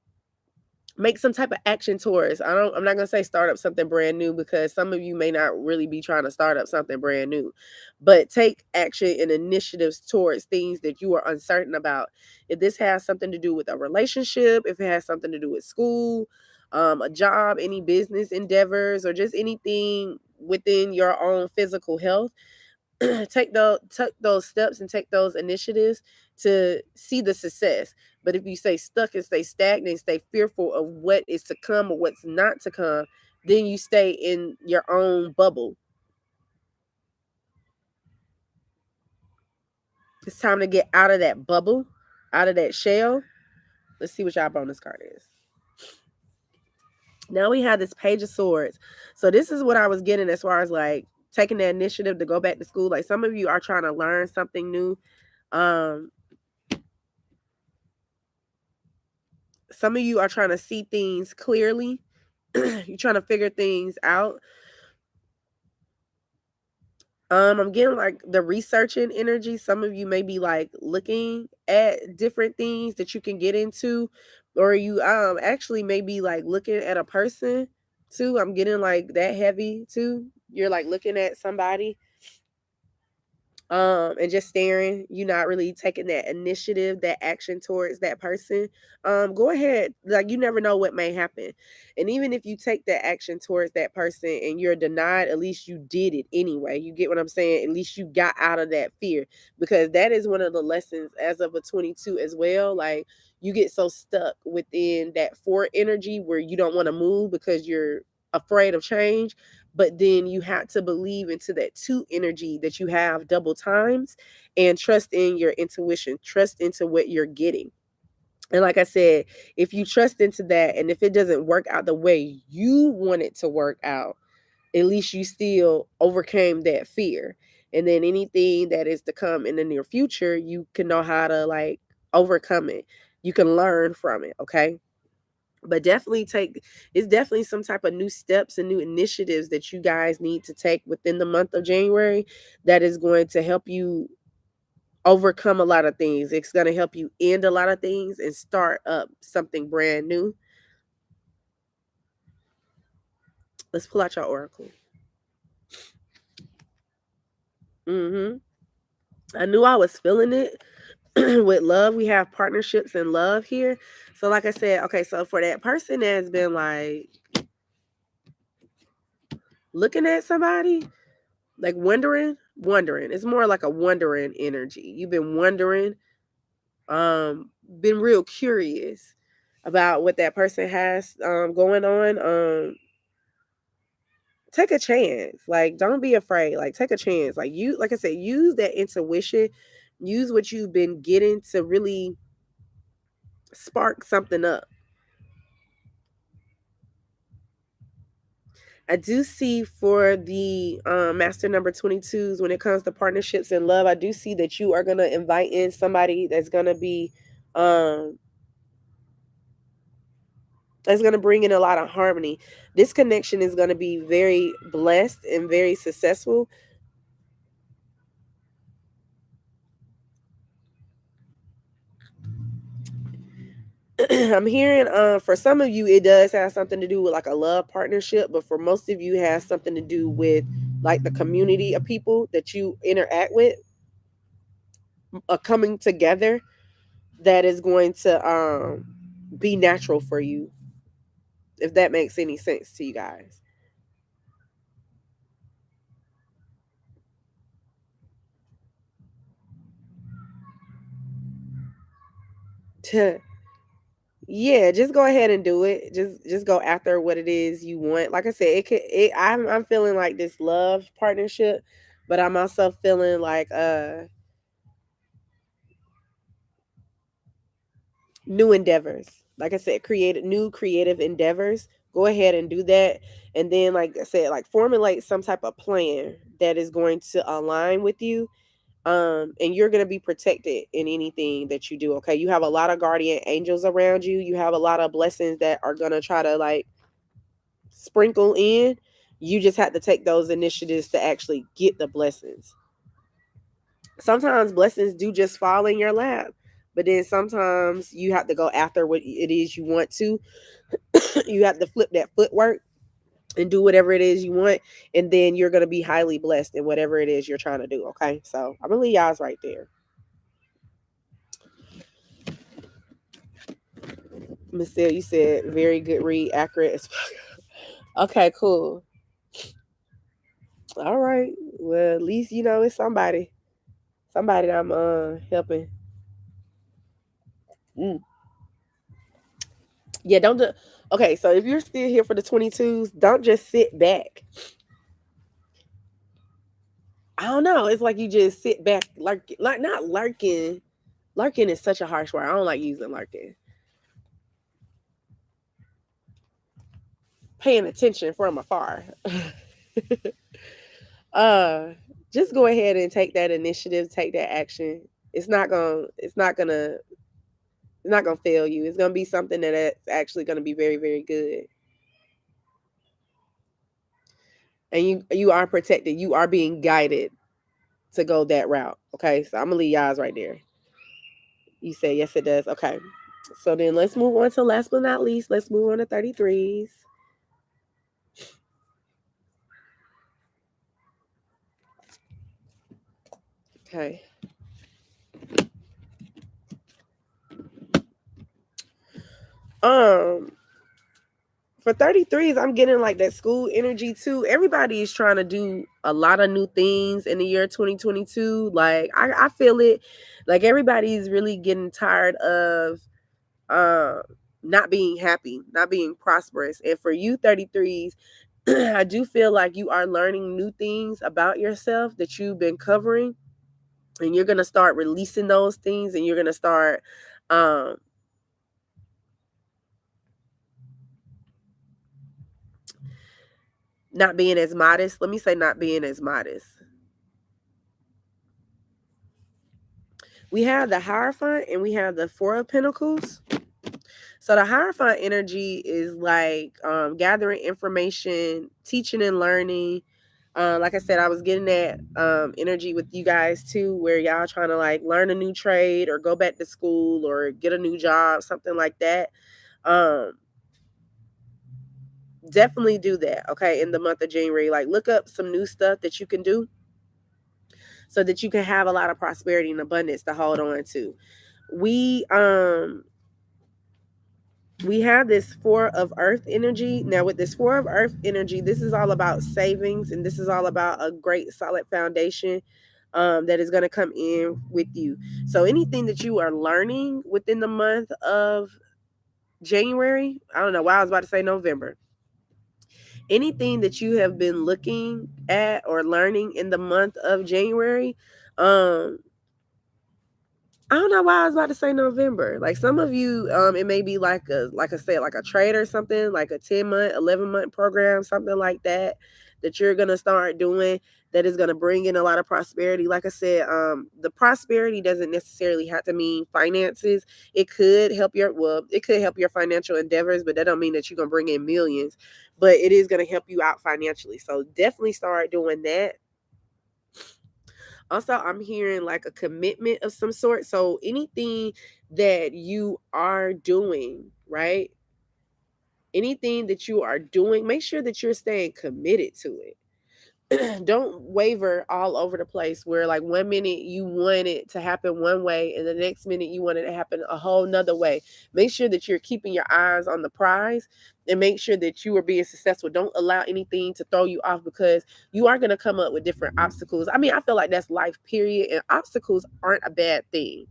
make some type of action towards. I'm not gonna say start up something brand new because some of you may not really be trying to start up something brand new, but take action and initiatives towards things that you are uncertain about. If this has something to do with a relationship, if it has something to do with school, a job, any business endeavors, or just anything within your own physical health, take those steps and take those initiatives to see the success. But if you stay stuck and stay stagnant, stay fearful of what is to come or what's not to come, then you stay in your own bubble. It's time to get out of that bubble, out of that shell. Let's see what y'all bonus card is. Now we have this Page of Swords. So this is what I was getting as far as like taking the initiative to go back to school. Like some of you are trying to learn something new. Um, some of you are trying to see things clearly. You're trying to figure things out. I'm getting like the researching energy. Some of you may be like looking at different things that you can get into, or you actually may be like looking at a person too. I'm getting like that heavy too. You're like looking at somebody and just staring. You're not really taking that initiative, that action towards that person. Go ahead, like you never know what may happen. And even if you take that action towards that person and you're denied, at least you did it anyway. You get what I'm saying? At least you got out of that fear, because that is one of the lessons as of a 22 as well. Like you get so stuck within that 4 energy where you don't want to move because you're afraid of change. But then you have to believe into that 2 energy that you have double times and trust in your intuition, trust into what you're getting. And like I said, if you trust into that and if it doesn't work out the way you want it to work out, at least you still overcame that fear. And then anything that is to come in the near future, you can know how to like overcome it. You can learn from it, okay? But definitely take it's definitely some type of new steps and new initiatives that you guys need to take within the month of January that is going to help you overcome a lot of things. It's going to help you end a lot of things and start up something brand new. Let's pull out your oracle. I knew I was feeling it. With love, we have partnerships and love here. So like I said, okay, so for that person that has been like looking at somebody, like wondering. It's more like a wondering energy. You've been wondering, been real curious about what that person has going on. Take a chance. Like don't be afraid. Like take a chance. Like you like I said, use that intuition, use what you've been getting to really spark something up. I do see for the master number 22s, when it comes to partnerships and love, I do see that you are going to invite in somebody that's going to be um, It's going to bring in a lot of harmony. This connection is going to be very blessed and very successful. I'm hearing for some of you it does have something to do with like a love partnership, but for most of you it has something to do with like the community of people that you interact with, coming together, that is going to be natural for you, if that makes any sense to you guys. Yeah, just go ahead and do it. Just go after what it is you want. Like I said, I'm feeling like this love partnership, but I'm also feeling like new endeavors. Like I said, create new creative endeavors. Go ahead and do that. And then like I said, like formulate some type of plan that is going to align with you. And you're going to be protected in anything that you do. Okay, you have a lot of guardian angels around you. You have a lot of blessings that are going to try to like sprinkle in. You just have to take those initiatives to actually get the blessings. Sometimes blessings do just fall in your lap, but then sometimes you have to go after what it is you want to. You have to flip that footwork and do whatever it is you want, and then you're going to be highly blessed in whatever it is you're trying to do. Okay, so I'm gonna leave y'all's right there. Michelle, you said very good read, accurate. Okay, cool. All right. Well, at least you know it's somebody that I'm helping. Mm. Yeah, don't do. Okay, so if you're still here for the 22s, don't just sit back. I don't know. It's like you just sit back, like not lurking. Lurking is such a harsh word. I don't like using lurking. Paying attention from afar. uh, just go ahead and take that initiative, take that action. It's not gonna fail you. It's gonna be something that's actually gonna be very, very good. And you are protected. You are being guided to go that route. Okay, so I'm gonna leave y'all's right there. You say yes, it does. Okay, so then let's move on to last but not least. Let's move on to 33s. Okay. Um, for 33s, I'm getting like that school energy too. Everybody is trying to do a lot of new things in the year 2022. Like I feel it. Like everybody's really getting tired of um not being happy, not being prosperous. And for you 33s, I do feel like you are learning new things about yourself that you've been covering, and you're going to start releasing those things, and you're going to start um not being as modest. Let me say not being as modest. We have the Hierophant and we have the Four of Pentacles. So the Hierophant energy is like gathering information, teaching and learning. Like I said, I was getting that energy with you guys too, where y'all trying to like learn a new trade or go back to school or get a new job, something like that. Um, Definitely do that. Okay, in the month of January, like look up some new stuff that you can do so that you can have a lot of prosperity and abundance to hold on to. We um we have this Four of Earth energy. Now, with this Four of Earth energy, this is all about savings, and this is all about a great solid foundation that is going to come in with you. So, anything that you are learning within the month of January, I don't know why I was about to say November. Anything that you have been looking at or learning in the month of January, um, I don't know why I was about to say November. Like some of you, it may be like I said, like a trade or something, like a 10-month, 11-month program, something like that. that you're going to start doing that is going to bring in a lot of prosperity. Like I said, the prosperity doesn't necessarily have to mean finances. It could help it could help your financial endeavors, but that don't mean that you're going to bring in millions, but it is going to help you out financially. So definitely start doing that. Also, I'm hearing like a commitment of some sort. So anything that you are doing, right? Anything that you are doing, make sure that you're staying committed to it. Don't waver all over the place where like 1 minute you want it to happen one way and the next minute you want it to happen a whole nother way. Make sure that you're keeping your eyes on the prize and make sure that you are being successful. Don't allow anything to throw you off, because you are going to come up with different obstacles. I mean, I feel like that's life, period, and obstacles aren't a bad thing.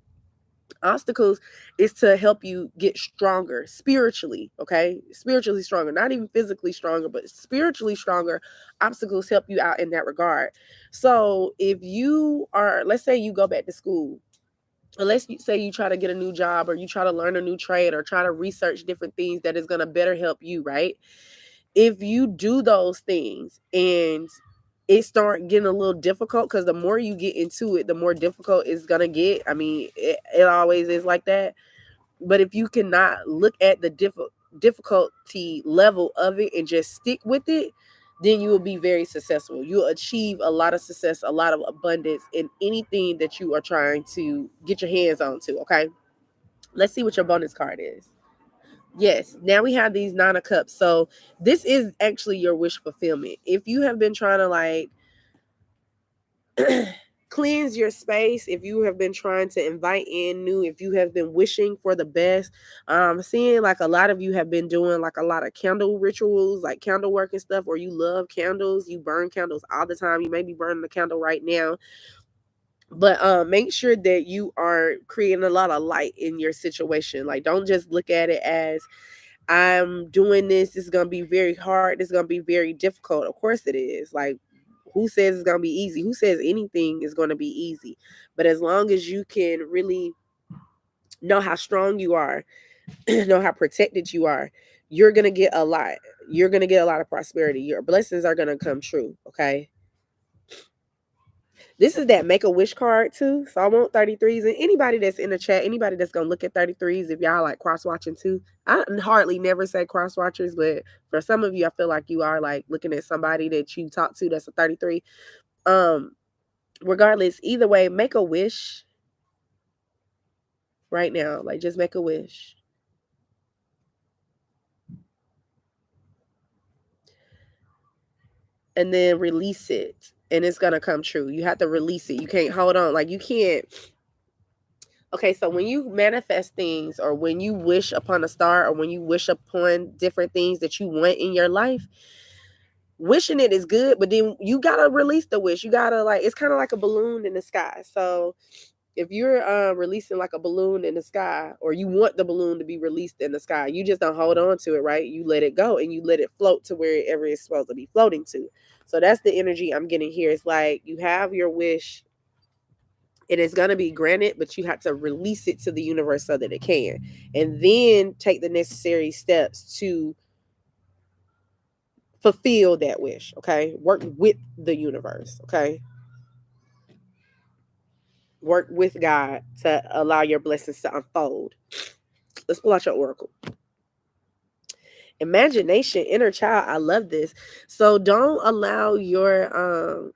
Obstacles is to help you get stronger spiritually, okay? Spiritually stronger, not even physically stronger, but spiritually stronger. Obstacles help you out in that regard. So if you are, let's say you go back to school, or let's say you try to get a new job, or you try to learn a new trade, or try to research different things that is going to better help you, right? If you do those things and it start getting a little difficult, because the more you get into it, the more difficult it's gonna get. I mean, it always is like that. But if you cannot look at the difficulty level of it and just stick with it, then you will be very successful. You'll achieve a lot of success, a lot of abundance in anything that you are trying to get your hands on to. Okay, let's see what your bonus card is. Yes, now we have these 9 of Cups. So this is actually your wish fulfillment. If you have been trying to like cleanse your space, if you have been trying to invite in new, if you have been wishing for the best, seeing like a lot of you have been doing like a lot of candle rituals, like candle work and stuff, or you love candles, you burn candles all the time. You may be burning a candle right now, but make sure that you are creating a lot of light in your situation. Like, don't just look at it as I'm doing this. It's gonna be very hard. It's gonna be very difficult. Of course it is. Like, who says it's gonna be easy? Who says anything is gonna be easy? But as long as you can really know how strong you are, know how protected you are, you're gonna get a lot. You're gonna get a lot of prosperity. Your blessings are gonna come true. Okay. This is that make a wish card too. So I want 33s. And anybody that's in the chat, anybody that's gonna look at 33s, if y'all like cross watching too. I hardly never say cross watchers, but for some of you, I feel like you are like looking at somebody that you talk to that's a 33. Regardless, either way, make a wish right now. Like, just make a wish. And then release it. And it's gonna come true. You have to release it. You can't hold on. Like, you can't. Okay, so when you manifest things, or when you wish upon a star, or when you wish upon different things that you want in your life, wishing it is good, but then you gotta release the wish. You gotta, like, it's kind of like a balloon in the sky. So if you're releasing like a balloon in the sky, or you want the balloon to be released in the sky, you just don't hold on to it, right? You let it go and you let it float to wherever it's supposed to be floating to. So that's the energy I'm getting here. It's like you have your wish, it is going to be granted, but you have to release it to the universe so that it can, and then take the necessary steps to fulfill that wish. Okay, work with the universe. Okay, work with God to allow your blessings to unfold. Let's pull out your oracle. Imagination, inner child. I love this. So don't allow your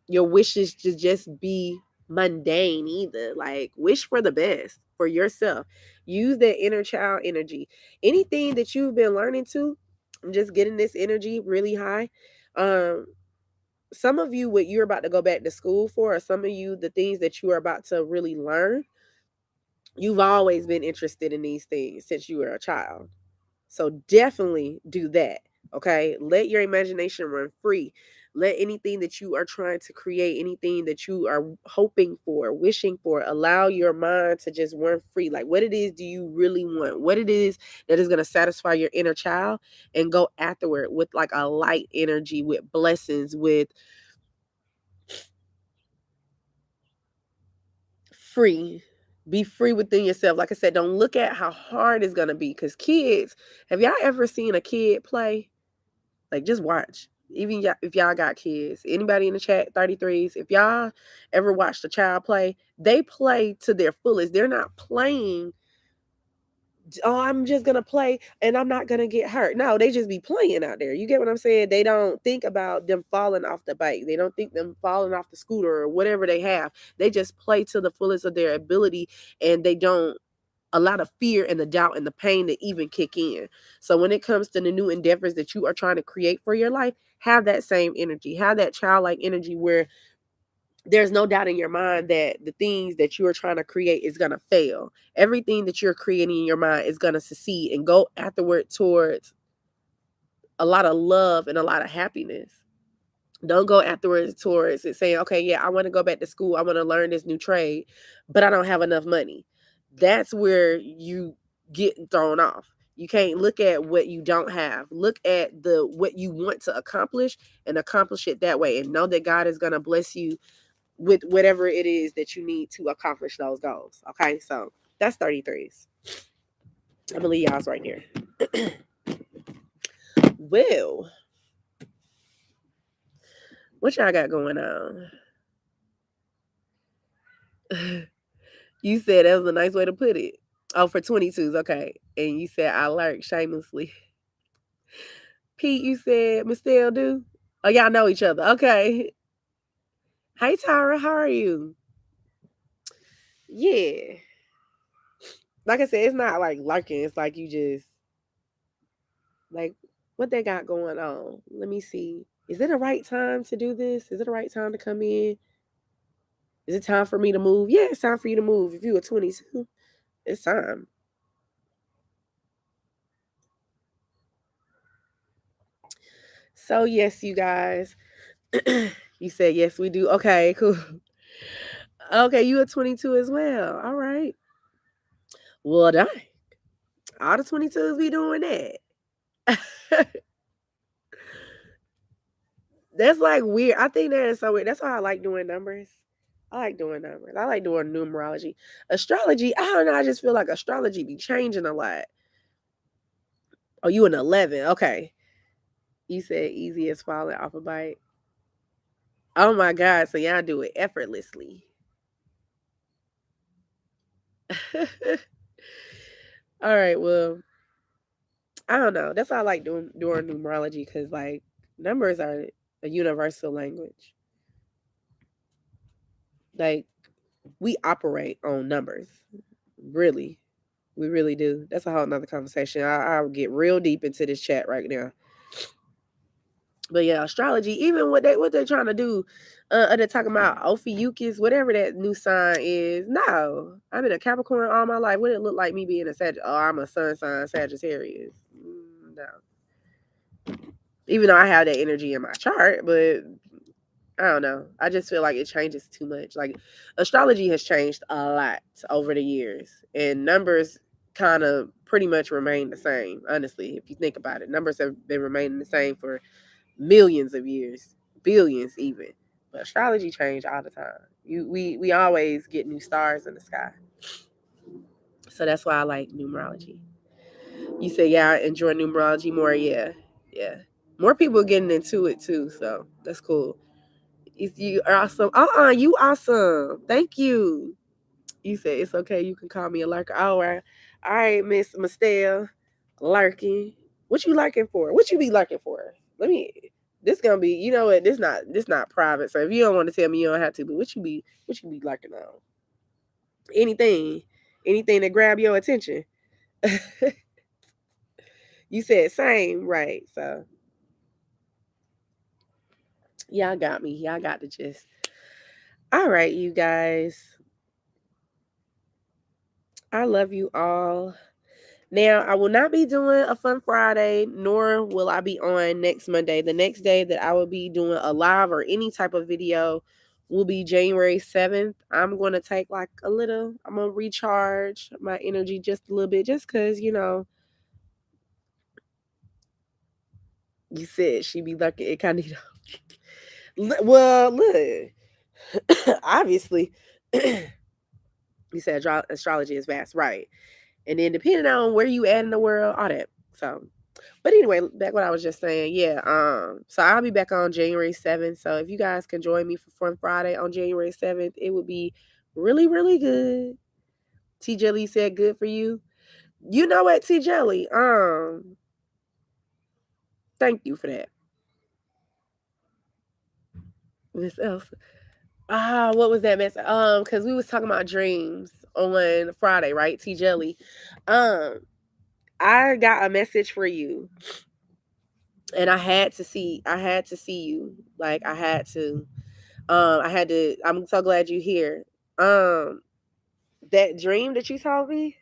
wishes to just be mundane either. Like, wish for the best for yourself. Use that inner child energy. Anything that you've been learning to, I'm just getting this energy really high. Um, some of you, what you're about to go back to school for, or some of you, the things that you are about to really learn, you've always been interested in these things since you were a child. So definitely do that. Okay. Let your imagination run free. Let anything that you are trying to create, anything that you are hoping for, wishing for, allow your mind to just run free. Like, what it is do you really want? What it is that is going to satisfy your inner child, and go afterward with like a light energy, with blessings, with free. Be free within yourself. Like I said, don't look at how hard it's going to be, because kids, have y'all ever seen a kid play? Like, just watch. Even if y'all got kids, anybody in the chat, 33s, if y'all ever watched a child play, they play to their fullest. They're not playing, oh, I'm just gonna play and I'm not gonna get hurt. No, they just be playing out there. You get what I'm saying? They don't think about them falling off the bike. They don't think them falling off the scooter or whatever they have. They just play to the fullest of their ability, and they don't allow the fear and the doubt and the pain to even kick in. So when it comes to the new endeavors that you are trying to create for your life, have that same energy. Have that childlike energy where there's no doubt in your mind that the things that you are trying to create is going to fail. Everything that you're creating in your mind is going to succeed, and go afterward towards a lot of love and a lot of happiness. Don't go afterwards towards it saying, okay, yeah, I want to go back to school. I want to learn this new trade, but I don't have enough money. That's where you get thrown off. You can't look at what you don't have. Look at the what you want to accomplish and accomplish it that way, and know that God is going to bless you with whatever it is that you need to accomplish those goals. Okay, so that's 33s. I'm gonna leave y'all's right here. Well, what y'all got going on? You said that was a nice way to put it. Oh, for 22s, okay. And you said I lurk shamelessly. Pete, you said Michelle do? Oh, y'all know each other. Okay. Hey Tyra, how are you? Yeah. Like I said, it's not like lurking. It's like you just like what they got going on. Let me see. Is it a right time to do this? Is it a right time to come in? Is it time for me to move? Yeah, it's time for you to move. If you were 22, it's time. So yes, you guys. You said yes, we do. Okay, cool. Okay, you are 22 as well. All right. Well done. All the 22s be doing that. That's like weird. I think that is so weird. That's why I like doing numbers. I like doing numbers. I like doing numerology. Astrology, I don't know. I just feel like astrology be changing a lot. Oh, you an 11. Okay. You said easy as falling off a bike. Oh my God. So y'all do it effortlessly. All right. Well, I don't know. That's why I like doing numerology, because like numbers are a universal language. Like we operate on numbers. Really. We really do. That's a whole nother conversation. I'll get real deep into this chat right now. But yeah, astrology, even what they're trying to do, they're talking about Ophiuchus, whatever that new sign is. No, I've been a Capricorn all my life. What did it look like me being a Sag? Oh, I'm a sun sign Sagittarius. No, even though I have that energy in my chart, but I don't know. I just feel like it changes too much. Like astrology has changed a lot over the years, and numbers kind of pretty much remain the same. Honestly, if you think about it, numbers have been remaining the same for millions of years, billions even. But astrology change all the time. We always get new stars in the sky. So that's why I like numerology. You say, yeah, I enjoy numerology more. Yeah, yeah. More people are getting into it too, so that's cool. You are awesome. You awesome. Thank you. You said it's okay. You can call me a lurker. All right, Miss Mastelle, lurking. What you lurking for? What you be lurking for? Let me. This gonna be. You know what? This not private. So if you don't want to tell me, you don't have to. But what you be lurking on? Anything, anything that grab your attention. You said same, right? So y'all got me. Y'all got the gist. All right, you guys. I love you all. Now, I will not be doing a Fun Friday, nor will I be on next Monday. The next day that I will be doing a live or any type of video will be January 7th. I'm going to take like I'm going to recharge my energy just a little bit, just because, you said she be lucky at Candido. Well, look, obviously, you said astrology is vast, right? And then depending on where you at in the world, all that. So But anyway, back what I was just saying. Yeah. So I'll be back on January 7th. So if you guys can join me for Fun Friday on January 7th, it would be really, really good. T Jelly said good for you. You know what, T Jelly? Thank you for that. Miss Elsa. What was that message? Because we was talking about dreams on Friday, right? T Jelly. I got a message for you, and I had to see you. Like I had to. I had to. I'm so glad you're here. That dream that you told me.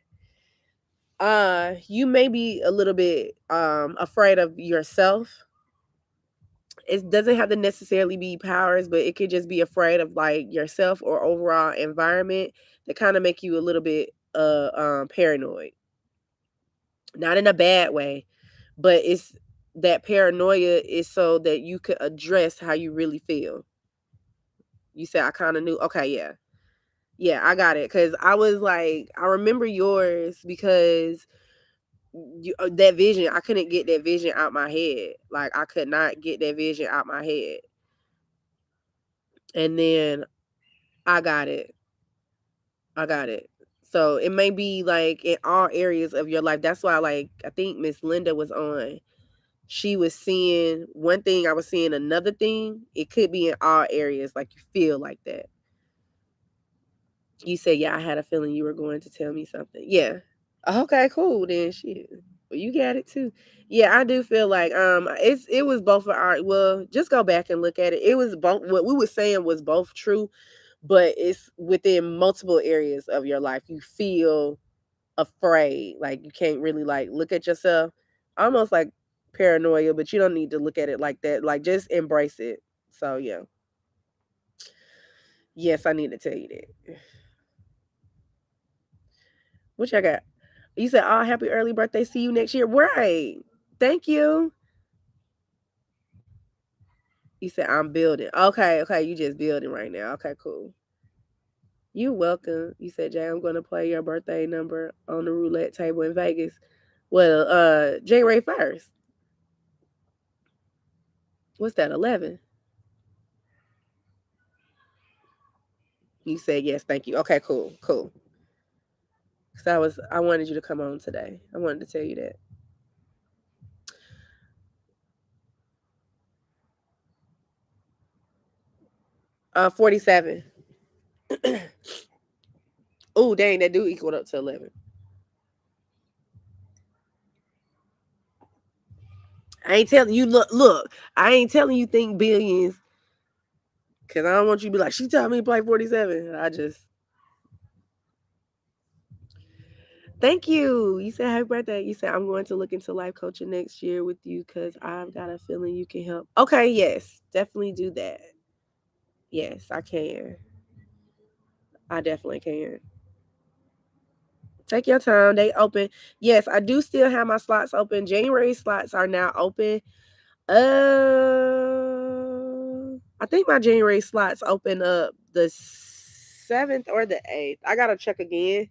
You may be a little bit afraid of yourself. It doesn't have to necessarily be powers, but it could just be afraid of like yourself or overall environment that kind of make you a little bit paranoid. Not in a bad way, but it's that paranoia is so that you could address how you really feel. You said I kind of knew. Okay, yeah. Yeah, I got it. Cause I was like, I remember yours because that vision, I couldn't get that vision out my head. Like I could not get that vision out my head. And then I got it. I got it. So it may be like in all areas of your life. That's why, like, I think Miss Linda was on. She was seeing one thing, I was seeing another thing. It could be in all areas, like you feel like that. You said, yeah, I had a feeling you were going to tell me something. Yeah. Okay, cool. Then shit. Well, you got it too. Yeah, I do feel like it was both of our well, just go back and look at it. It was both what we were saying was both true, but it's within multiple areas of your life. You feel afraid. Like you can't really like look at yourself. Almost like paranoia, but you don't need to look at it like that. Like just embrace it. So yeah. Yes, I need to tell you that. What I got? You said, "Oh, happy early birthday. See you next year." Right. Thank you. You said, "I'm building." Okay, okay. You just building right now. Okay, cool. You're welcome. You said, "Jay, I'm going to play your birthday number on the roulette table in Vegas." Well, January 1st. What's that? 11. You said yes. Thank you. Okay, cool, cool. Because I wanted you to come on today. I wanted to tell you that. 47. Oh, dang, that do equal up to 11. I ain't telling you. Look. I ain't telling you think billions because I don't want you to be like she told me to play 47. I just thank you. You said happy birthday. You said I'm going to look into life coaching next year with you because I've got a feeling you can help. Okay, yes, definitely do that. Yes, I can. I definitely can. Take your time. They open. Yes, I do still have my slots open. January slots are now open. I think my January slots open up the 7th or the 8th. I gotta check again.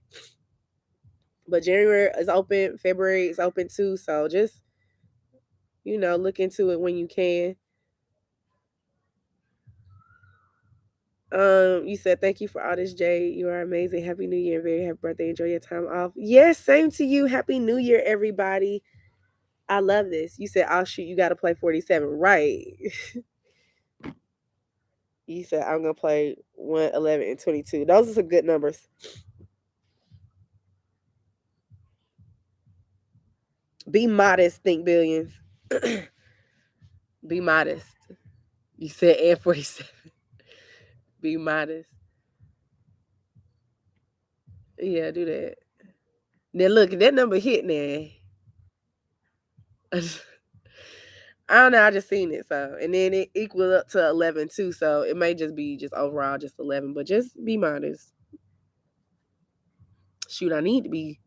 But January is open. February is open too. So just look into it when you can. You said thank you for all this, Jay. You are amazing. Happy New Year, very happy birthday. Enjoy your time off. Yes, same to you. Happy New Year, everybody. I love this. You said, "I'll shoot." You got to play 47, right? You said, "I'm gonna play 1, 11, and 22." Those are some good numbers. Be modest. Think billions. Be modest. You said and 47. Be modest. Yeah, do that. Now look, that number hit now. I don't know. I just seen it, so and then it equaled up to 11 too. So it may just be just overall just 11, but just be modest. Shoot, I need to be.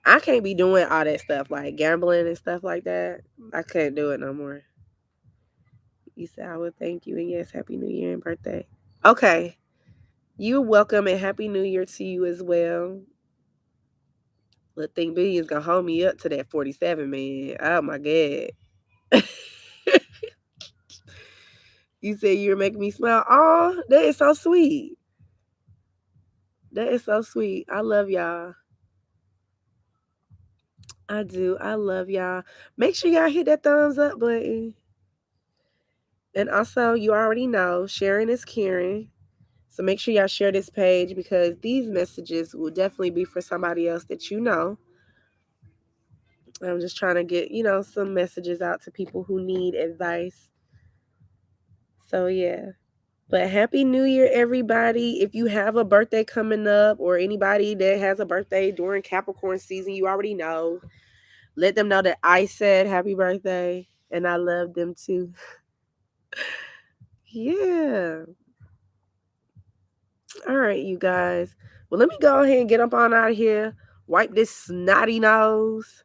I can't be doing all that stuff like gambling and stuff like that. I can't do it no more. You said I would thank you, and yes, happy New Year and birthday. Okay, you're welcome, and happy New Year to you as well. But Think Billy is gonna hold me up to that 47, man. Oh my god. You said you were making me smile. Oh, that is so sweet. That is so sweet. I love y'all. I do. I love y'all. Make sure y'all hit that thumbs up button. And also, you already know, sharing is caring. So make sure y'all share this page because these messages will definitely be for somebody else that you know. I'm just trying to get, some messages out to people who need advice. So, yeah. But Happy New Year, everybody. If you have a birthday coming up or anybody that has a birthday during Capricorn season, you already know. Let them know that I said happy birthday and I love them too. Yeah. All right, you guys. Well, let me go ahead and get up on out of here. Wipe this snotty nose.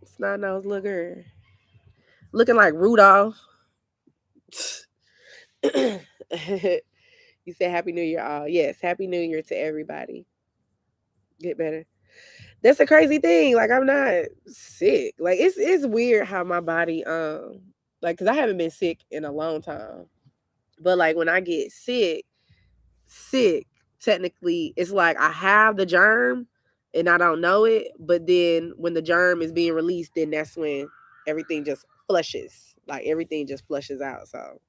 Snot nose looker. Looking like Rudolph. You said Happy New Year, all. Yes, Happy New Year to everybody. Get better. That's a crazy thing. Like, I'm not sick. Like, it's weird how my body like, because I haven't been sick in a long time. But like when I get sick, technically it's like I have the germ and I don't know it, but then when the germ is being released, then that's when everything just flushes. Like everything just flushes out. So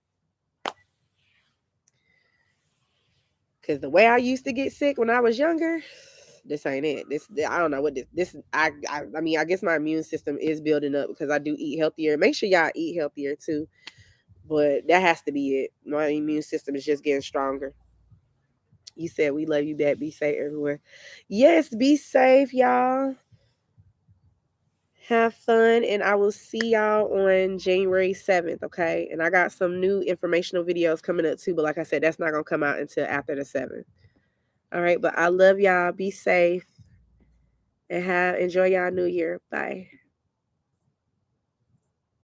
because the way I used to get sick when I was younger, this ain't it. This I don't know what this I mean I guess my immune system is building up because I do eat healthier. Make sure y'all eat healthier too. But that has to be it. My immune system is just getting stronger. You said we love you back. Be safe everywhere. Yes, be safe, y'all. Have fun, and I will see y'all on January 7th, okay? And I got some new informational videos coming up too, but like I said, that's not going to come out until after the 7th. All right, but I love y'all. Be safe and enjoy y'all new year. Bye.